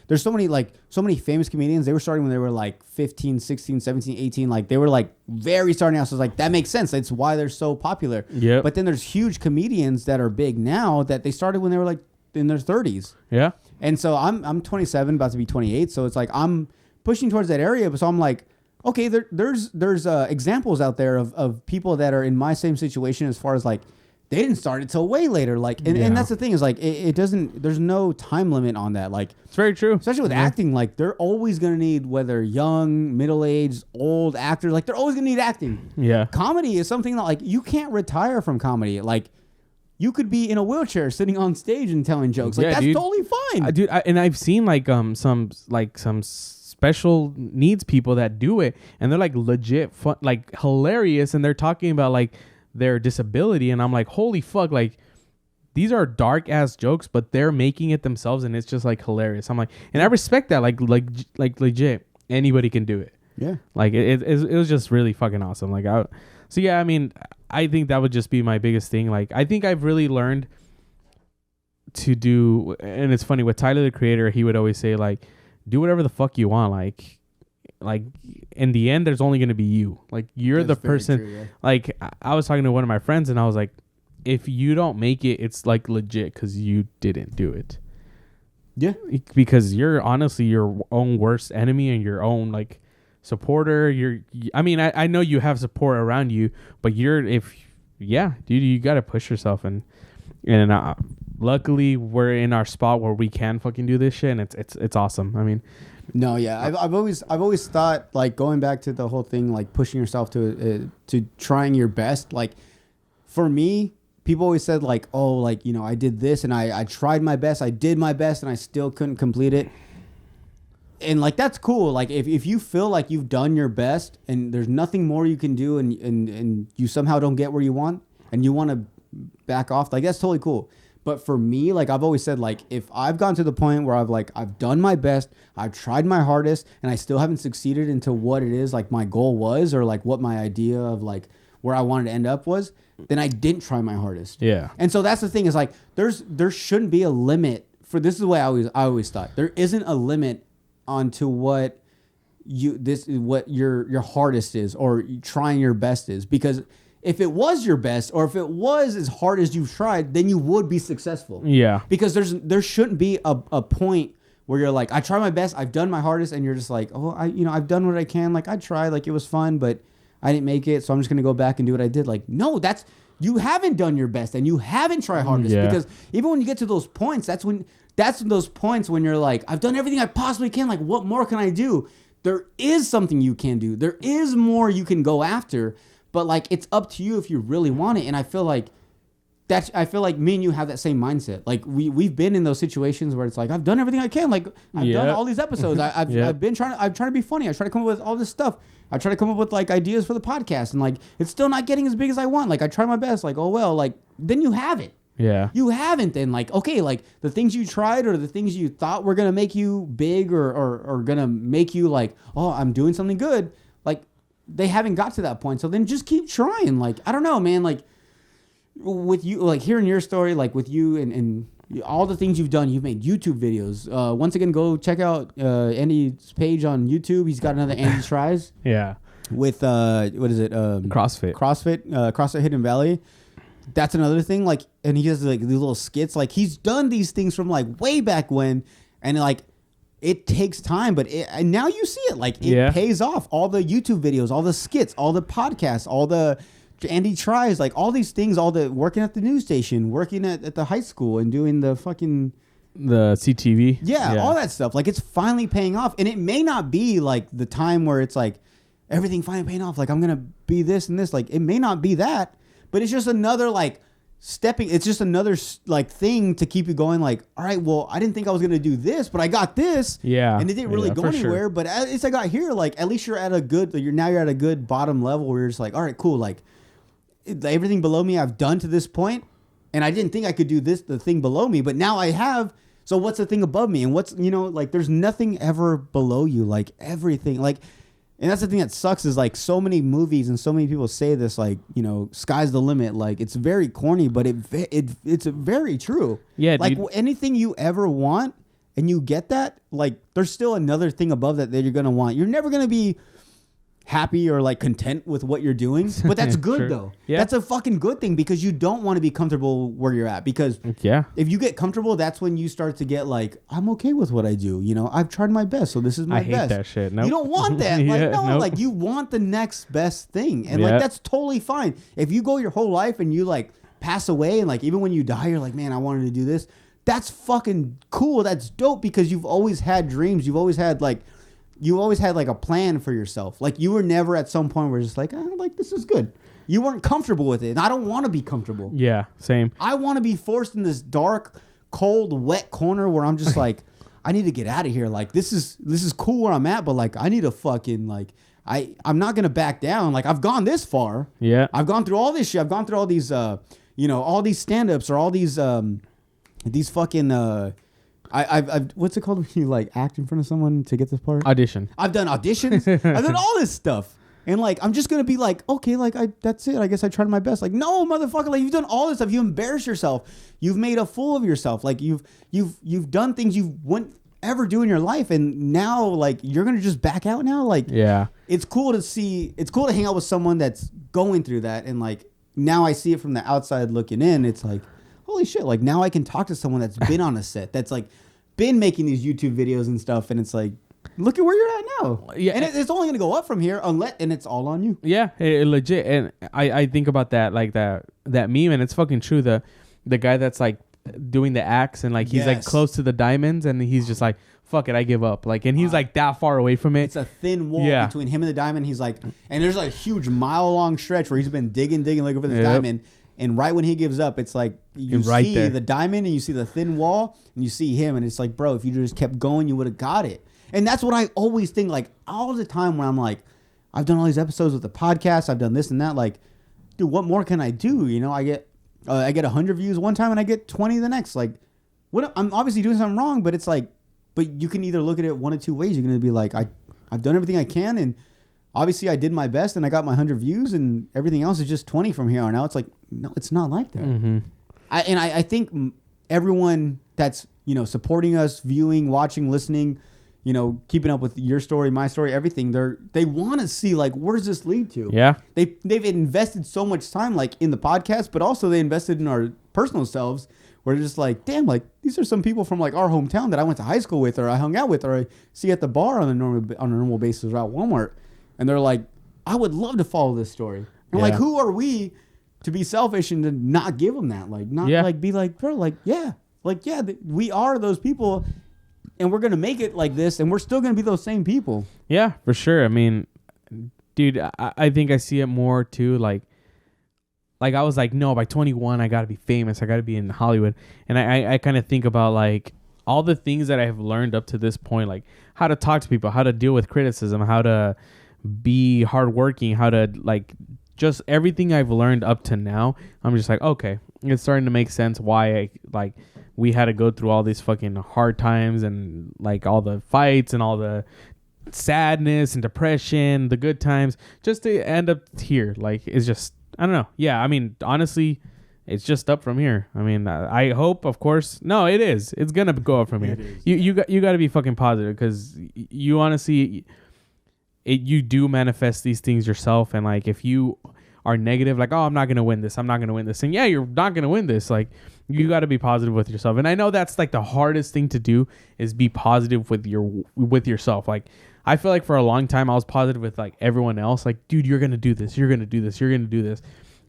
there's so many famous comedians. They were starting when they were like 15, 16, 17, 18. Like they were like very starting out. So it's like, that makes sense. That's why they're so popular. Yeah. But then there's huge comedians that are big now that they started when they were like in their 30s. Yeah. And so I'm 27, about to be 28. So it's like, I'm pushing towards that area. But so I'm like, okay, there's examples out there of people that are in my same situation, as far as like, they didn't start it till way later. Like, and that's the thing, is like, it doesn't, there's no time limit on that. Like, it's very true. Especially with acting, like, they're always going to need, whether young, middle-aged, old actors, like, they're always going to need acting. Yeah. Comedy is something that, like, you can't retire from comedy. Like, you could be in a wheelchair sitting on stage and telling jokes. Like, that's totally fine. Dude, and I've seen like some special needs people that do it, and they're like legit fun, like hilarious, and they're talking about like their disability, and I'm like, holy fuck, like these are dark ass jokes, but they're making it themselves, and it's just like hilarious. I'm like, and I respect that, like legit, anybody can do it. Yeah. Like it was just really fucking awesome. Like so yeah, I mean, I think that would just be my biggest thing. Like I think I've really learned to do, and it's funny with Tyler the Creator, he would always say like, do whatever the fuck you want. Like in the end, there's only gonna be you. Like you're That's the very person. true, yeah. Like I was talking to one of my friends, and I was like, if you don't make it, it's like legit because you didn't do it. Yeah. Because you're honestly your own worst enemy and your own like supporter. I mean, I know you have support around you, but dude, you got to push yourself, and luckily we're in our spot where we can fucking do this shit, and it's awesome. I mean, No, yeah, I've always thought, like, going back to the whole thing, like pushing yourself to trying your best. Like for me, people always said like, oh, like, you know, I did this and I tried my best, I did my best, and I still couldn't complete it. And like that's cool. Like if you feel like you've done your best and there's nothing more you can do, and you somehow don't get where you want and you want to back off, like that's totally cool. But for me, like I've always said, like if I've gotten to the point where I've done my best, I've tried my hardest, and I still haven't succeeded into what it is like my goal was, or like what my idea of like where I wanted to end up was, then I didn't try my hardest. yeah. And so that's the thing, is like there shouldn't be a limit for this. Is the way I always thought. There isn't a limit onto what your hardest is, or trying your best is, because if it was your best, or if it was as hard as you've tried, then you would be successful. Yeah. Because there shouldn't be a point where you're like, I tried my best, I've done my hardest, and you're just like, oh, I've done what I can, like I tried, like it was fun, but I didn't make it, so I'm just gonna go back and do what I did. Like, no, you haven't done your best, and you haven't tried hardest. Yeah. Because even when you get to those points, that's those points when you're like, I've done everything I possibly can, like what more can I do? There is something you can do. There is more you can go after, but like it's up to you if you really want it. And I feel like me and you have that same mindset. Like we've been in those situations where it's like, I've done everything I can. Like I've done all these episodes. I've been trying to be funny. I try to come up with all this stuff. I try to come up with like ideas for the podcast, and like it's still not getting as big as I want. Like I try my best. Like, oh well, like then you have it. Yeah. You haven't then, like, okay, like the things you tried or the things you thought were gonna make you big or gonna make you like, oh, I'm doing something good, like they haven't got to that point. So then just keep trying. Like, I don't know, man, like with you, like hearing your story, like with you and all the things you've done, you've made YouTube videos. Once again, go check out Andy's page on YouTube. He's got another Andy Tries. Yeah. With what is it? CrossFit Hidden Valley. That's another thing. Like, and he does like these little skits. Like he's done these things from like way back when, and like it takes time, but and now you see it. Like it pays off. All the YouTube videos, all the skits, all the podcasts, all the Andy Tries, like all these things, all the working at the news station, working at the high school, and doing the CTV. Yeah, all that stuff. Like it's finally paying off, and it may not be like the time where it's like everything finally paying off. Like I'm gonna be this and this. Like it may not be that. But it's just another like it's just another like thing to keep you going. Like, all right, well, I didn't think I was gonna do this, but I got this. Yeah, and it didn't really go anywhere. Sure. But at least I got here. Like, at least you're at a good bottom level where you're just like, all right, cool. Like, everything below me I've done to this point, and I didn't think I could do the thing below me, but now I have. So what's the thing above me? And what's like, there's nothing ever below you. Like everything, like. And that's the thing that sucks is like so many movies and so many people say this, like, sky's the limit. Like it's very corny, but it's very true. Yeah, like dude. Anything you ever want and you get that, like there's still another thing above that you're going to want. You're never going to be happy or like content with what you're doing, but that's good though. Yeah. That's a fucking good thing, because you don't want to be comfortable where you're at, because if you get comfortable, that's when you start to get like, I'm okay with what I do. I've tried my best, so this is my best. I hate that shit. Nope. You don't want that. Like you want the next best thing, and like that's totally fine. If you go your whole life and you like pass away, and like even when you die, you're like, man, I wanted to do this. That's fucking cool. That's dope, because you've always had dreams. You always had like a plan for yourself. Like you were never at some point where it's just like, like this is good. You weren't comfortable with it. And I don't want to be comfortable. Yeah, same. I want to be forced in this dark, cold, wet corner where I'm just like, I need to get out of here. Like this is cool where I'm at, but like I need to fucking like I'm not gonna back down. Like I've gone this far. Yeah. I've gone through all this shit. I've gone through all these all these stand-ups or all these fucking I've what's it called when you like act in front of someone to get this part? Audition. I've done auditions. I've done all this stuff. And like, I'm just gonna be like, okay, like that's it. I guess I tried my best. Like, no, motherfucker, like you've done all this stuff. You embarrassed yourself. You've made a fool of yourself. Like you've done things you wouldn't ever do in your life, and now like you're gonna just back out now. Like, Yeah. it's cool to see. It's cool to hang out with someone that's going through that, and like now I see it from the outside looking in. It's like, holy shit! Like now I can talk to someone that's been on a set, that's like been making these YouTube videos and stuff, and it's like, look at where you're at now. Yeah. And it's only going to go up from here and it's all on you. Yeah, legit. And I think about that, like that meme, and it's fucking true. The guy that's like doing the axe and like he's like Yes. close to the diamonds and he's just like, fuck it, I give up. Like, and he's like that far away from it. It's a thin wall Yeah. between him and the diamond. He's like, and there's like a huge mile-long stretch where he's been digging looking for this Yep. diamond. And right when he gives up, it's like you Right see there. the diamond and you see the thin wall and you see him. And it's like, bro, if you just kept going, you would have got it. And that's what I always think, like all the time when I'm like, I've done all these episodes with the podcast. I've done this and that. Like, dude, what more can I do? You know, I get 100 views one time and I get 20 the next. Like, what? I'm obviously doing something wrong, but it's like, but you can either look at it one of two ways. You're going to be like, I've done everything I can, and obviously I did my best, and I got my 100 views, and everything else is just 20 from here on out. It's like, no, it's not like that. Mm-hmm. I think everyone that's, you know, supporting us, viewing, watching, listening, you know, keeping up with your story, my story, everything, they want to see like, where does this lead to? Yeah. They've invested so much time like in the podcast, but also they invested in our personal selves. Where they're just like, damn, like these are some people from like our hometown that I went to high school with, or I hung out with, or I see at the bar on a normal basis or at Walmart, and they're like, I would love to follow this story. And like, who are we to be selfish and to not give them that? Like, not like be like, bro, like we are those people, and we're gonna make it like this, and we're still gonna be those same people. Yeah, for sure. I mean, dude, I think I see it more too. Like I was like, no, by 21, I got to be famous. I got to be in Hollywood. And I kind of think about like all the things that I have learned up to this point, like how to talk to people, how to deal with criticism, how to be hardworking, how to like just everything I've learned up to now. I'm just like, okay, it's starting to make sense why we had to go through all these fucking hard times and like all the fights and all the sadness and depression, the good times, just to end up here. Like, it's just, I don't know. Yeah, I mean, honestly, it's just up from here. I mean, I hope, of course. No, it is. It's gonna go up from here. You got to be fucking positive, because you honestly, you do manifest these things yourself. And like, if you are negative, like, oh, I'm not gonna win this, and yeah, you're not gonna win this. Like, you got to be positive with yourself. And I know that's like the hardest thing to do, is be positive with yourself. Like, I feel like for a long time I was positive with like everyone else. Like, dude, you're going to do this. You're going to do this. You're going to do this.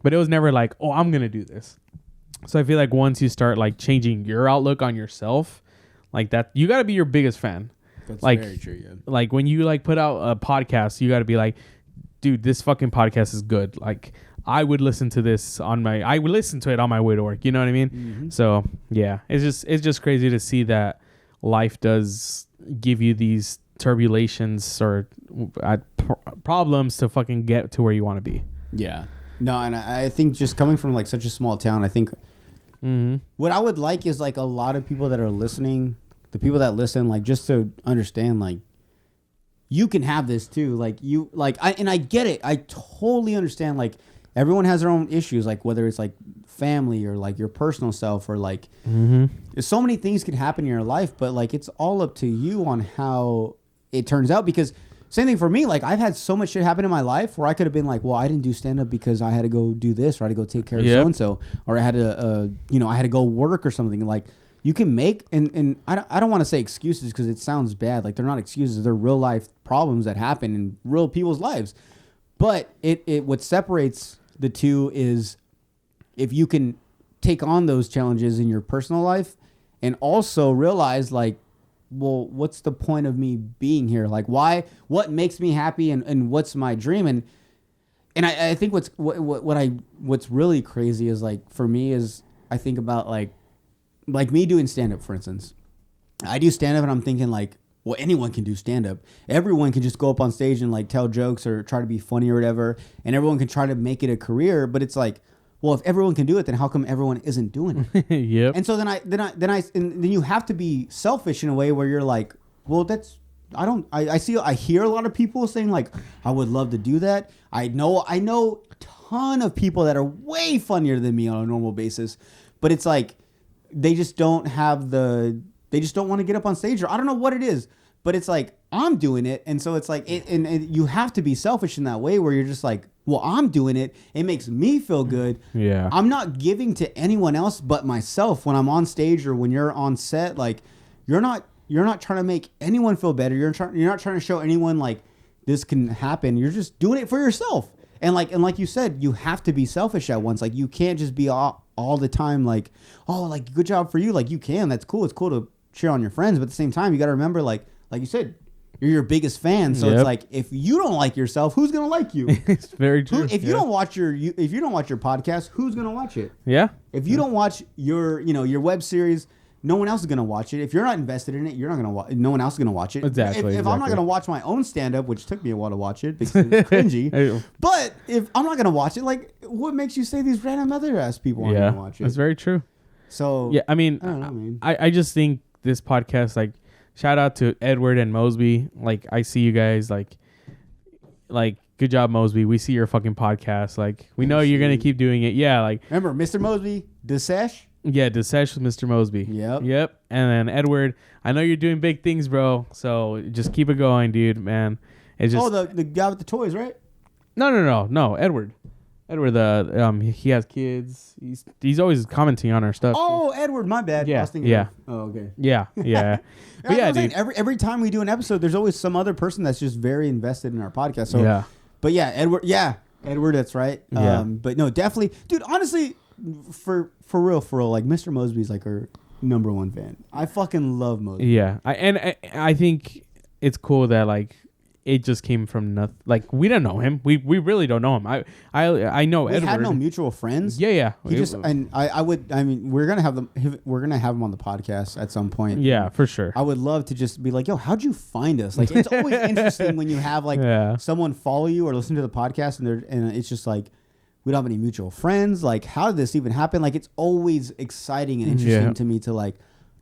But it was never like, oh, I'm going to do this. So I feel like once you start like changing your outlook on yourself, like that, you got to be your biggest fan. That's like, very true. Yeah. Like when you like put out a podcast, you got to be like, dude, this fucking podcast is good. Like, I would listen to this I would listen to it on my way to work. You know what I mean? Mm-hmm. So yeah, it's just crazy to see that life does give you these turbulations or problems to fucking get to where you want to be. Yeah. No, and I think just coming from like such a small town, I think what I would like is like a lot of people that are listening, the people that listen, like just to understand, like you can have this too. Like you, like I get it. I totally understand. Like everyone has their own issues, like whether it's like family or like your personal self or like there's so many things can happen in your life, but like it's all up to you on how it turns out. Because same thing for me, like I've had so much shit happen in my life where I could have been like, well, I didn't do stand up because I had to go do this, or I had to go take care of so and so, or I had to I had to go work or something. Like you can make and I don't want to say excuses because it sounds bad. Like they're not excuses, they're real life problems that happen in real people's lives. But it what separates the two is if you can take on those challenges in your personal life and also realize like, well, what's the point of me being here? Like what makes me happy and what's my dream? And I think what's really crazy is like, for me is I think about like me doing stand up, for instance. I do stand up and I'm thinking like, well, anyone can do stand up. Everyone can just go up on stage and like tell jokes or try to be funny or whatever. And everyone can try to make it a career, but it's like, well, if everyone can do it, then how come everyone isn't doing it? Yep. And so then you have to be selfish in a way where you're like, well, I hear a lot of people saying like, I would love to do that. I know a ton of people that are way funnier than me on a normal basis, but it's like, they just don't want to get up on stage, or I don't know what it is, but it's like, I'm doing it. And so it's like, and you have to be selfish in that way where you're just like, well, I'm doing it. It makes me feel good. Yeah. I'm not giving to anyone else but myself when I'm on stage or when you're on set. Like, you're not trying to make anyone feel better. You're not trying to show anyone like this can happen. You're just doing it for yourself. And like you said, you have to be selfish at once. Like, you can't just be all the time like, oh, like, good job for you. Like, you can. That's cool. It's cool to cheer on your friends. But at the same time, you got to remember, like you said, you're your biggest fan. So it's like, if you don't like yourself, who's gonna like you? It's very true. If you don't watch your podcast, who's gonna watch it? Yeah. If you don't watch your web series, no one else is gonna watch it. If you're not invested in it, you're not gonna watch. No one else is gonna watch it. Exactly. If I'm not gonna watch my own stand up, which took me a while to watch it because it's cringy, but if I'm not gonna watch it, like, what makes you say these random other ass people aren't gonna watch it? That's very true. So yeah, I mean, I don't know, man. I just think this podcast, like, shout out to Edward and Mosby. Like, I see you guys, like good job, Mosby. We see your fucking podcast. Like, we know you're gonna keep doing it. Yeah, like, remember Mr. Mosby, Desesh? Yeah, Desesh with Mr. Mosby. Yep. And then Edward, I know you're doing big things, bro. So just keep it going, dude, man. It's just the guy with the toys, right? No, Edward. Edward, he has kids. He's always commenting on our stuff. Oh, Edward, my bad. Yeah. Oh, okay. Yeah. But yeah, dude. Every time we do an episode, there's always some other person that's just very invested in our podcast. So, yeah. But yeah, Edward, that's right. Yeah. But no, definitely, dude. Honestly, for real, like, Mr. Mosby's like our number one fan. I fucking love Mosby. Yeah, I think it's cool that, like, it just came from nothing. Like, we don't know him. We really don't know him. I know Edward. We had no mutual friends. Yeah. We're gonna have him on the podcast at some point. Yeah, for sure. I would love to just be like, yo, how'd you find us? Like, it's always interesting when you have like someone follow you or listen to the podcast and it's just like, we don't have any mutual friends. Like, how did this even happen? Like, it's always exciting and interesting to me to, like,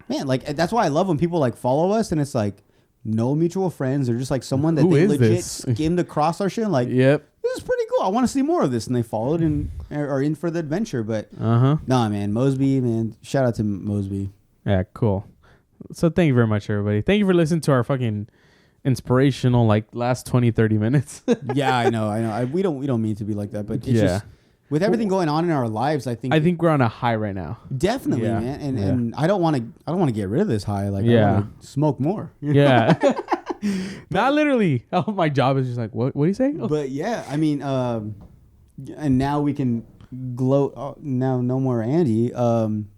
man, like, that's why I love when people like follow us and it's like, no mutual friends. They're just like someone that they legit skimmed across our shit. And like, yep, this is pretty cool. I want to see more of this. And they followed and are in for the adventure. But nah, man, Mosby, man, shout out to Mosby. Yeah, cool. So thank you very much, everybody. Thank you for listening to our fucking inspirational, like, last 20-30 minutes. Yeah, I know. We don't mean to be like that, but it's just with everything going on in our lives. I think we're on a high right now. Definitely, man. And I don't want to get rid of this high. Like, I want to smoke more. Yeah. Not literally. Oh, my job is just like, what do you say? But yeah, I mean, and now we can gloat. Oh, now no more Andy.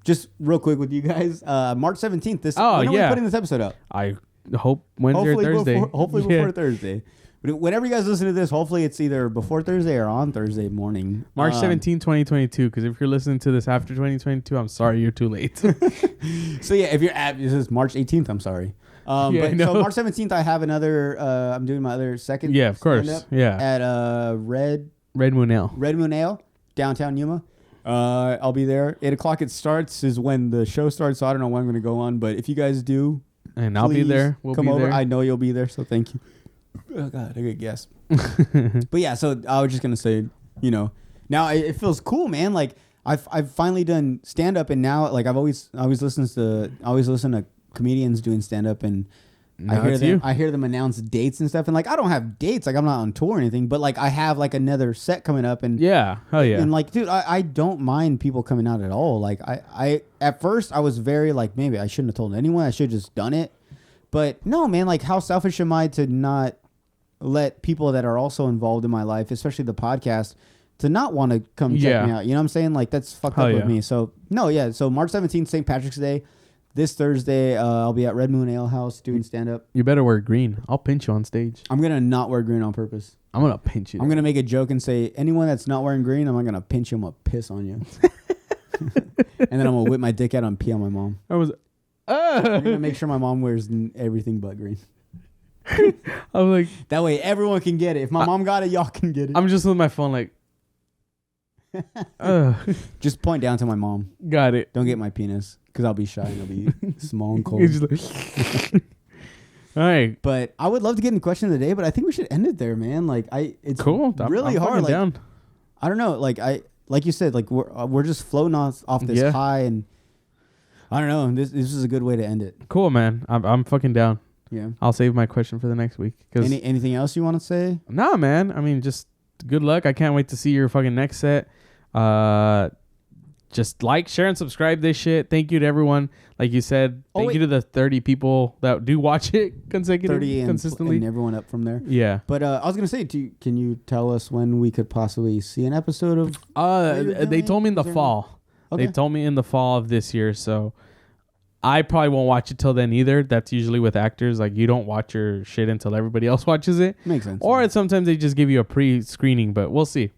Just real quick with you guys. March 17th. When are we putting this episode up? I hope Wednesday or Thursday. Hopefully before Thursday. But whenever you guys listen to this, hopefully it's either before Thursday or on Thursday morning. March 17, 2022. Because if you're listening to this after 2022, I'm sorry, you're too late. So yeah, if you're this is March 18th. I'm sorry. So March 17th, I have another. I'm doing my other second. Yeah, of course. Yeah. At Red Moon Ale. Red Moon Ale, downtown Yuma. I'll be there. 8:00 it starts is when the show starts. So I don't know when I'm going to go on, but if you guys do, and I'll be there. We'll come be over. there. I know you'll be there, so thank you. Oh God, I good guess. But yeah, so I was just gonna say, now it feels cool, man. Like I've finally done stand up, and now like I always listen to comedians doing stand up, and I hear them announce dates and stuff, and like I don't have dates, like I'm not on tour or anything, but like I have like another set coming up, and hell yeah, and like dude, I don't mind people coming out at all. Like I at first I was very like maybe I shouldn't have told anyone, I should have just done it, but no, man, like how selfish am I to not let people that are also involved in my life, especially the podcast, to not want to come check me out. You know what I'm saying? Like that's fucked up with me. So so March 17th, St. Patrick's Day. This Thursday, I'll be at Red Moon Ale House doing stand-up. You better wear green. I'll pinch you on stage. I'm going to not wear green on purpose. I'm going to pinch you. I'm going to make a joke and say, anyone that's not wearing green, I'm not going to pinch you. I'm going to piss on you. And then I'm going to whip my dick out and pee on my mom. I'm going to make sure my mom wears everything but green. I'm like... That way everyone can get it. If my mom got it, y'all can get it. I'm just with my phone like... Just point down to my mom. Got it. Don't get my penis because I'll be shy and I'll be small and cold. He's just like all right. But I would love to get in question of the day, but I think we should end it there, man. Like it's Cool. really I'm hard. fucking Like, down. I don't know. Like you said, like we're just floating off this high, and I don't know. This is a good way to end it. Cool, man. I'm fucking down. Yeah. I'll save my question for the next week. Anything else you want to say? Nah, man. I mean, just good luck. I can't wait to see your fucking next set. Just like, share, and subscribe this shit. Thank you to everyone. Like you said, thank you to the 30 people that do watch it consistently. And everyone up from there. Yeah. But I was gonna say, can you tell us when we could possibly see an episode of? They told me in the fall. Okay. They told me in the fall of this year, so I probably won't watch it till then either. That's usually with actors. Like, you don't watch your shit until everybody else watches it. Makes sense. Or sometimes they just give you a pre-screening, but we'll see.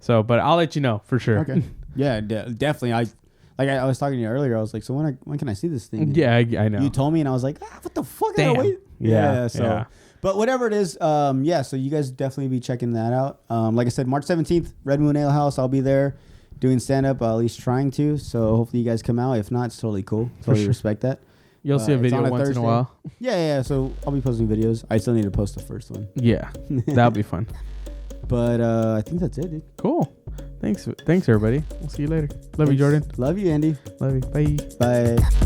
So, but I'll let you know for sure. Okay. Yeah, definitely. I was talking to you earlier. I was like, so when can I see this thing? And yeah, I know. you told me, and I was like, what the fuck? Damn. Wait. Yeah. So, yeah. but whatever it is, yeah. So you guys definitely be checking that out. Like I said, March 17th, Red Moon Ale House. I'll be there doing stand up, at least trying to. So hopefully you guys come out. If not, it's totally cool. Totally sure. respect that. You'll see a video once in a while. Yeah. So I'll be posting videos. I still need to post the first one. Yeah, that'll be fun. But I think that's it, dude. Cool. Thanks, everybody. We'll see you later. Love you, Jordan. Love you, Andy. Love you. Bye. Bye.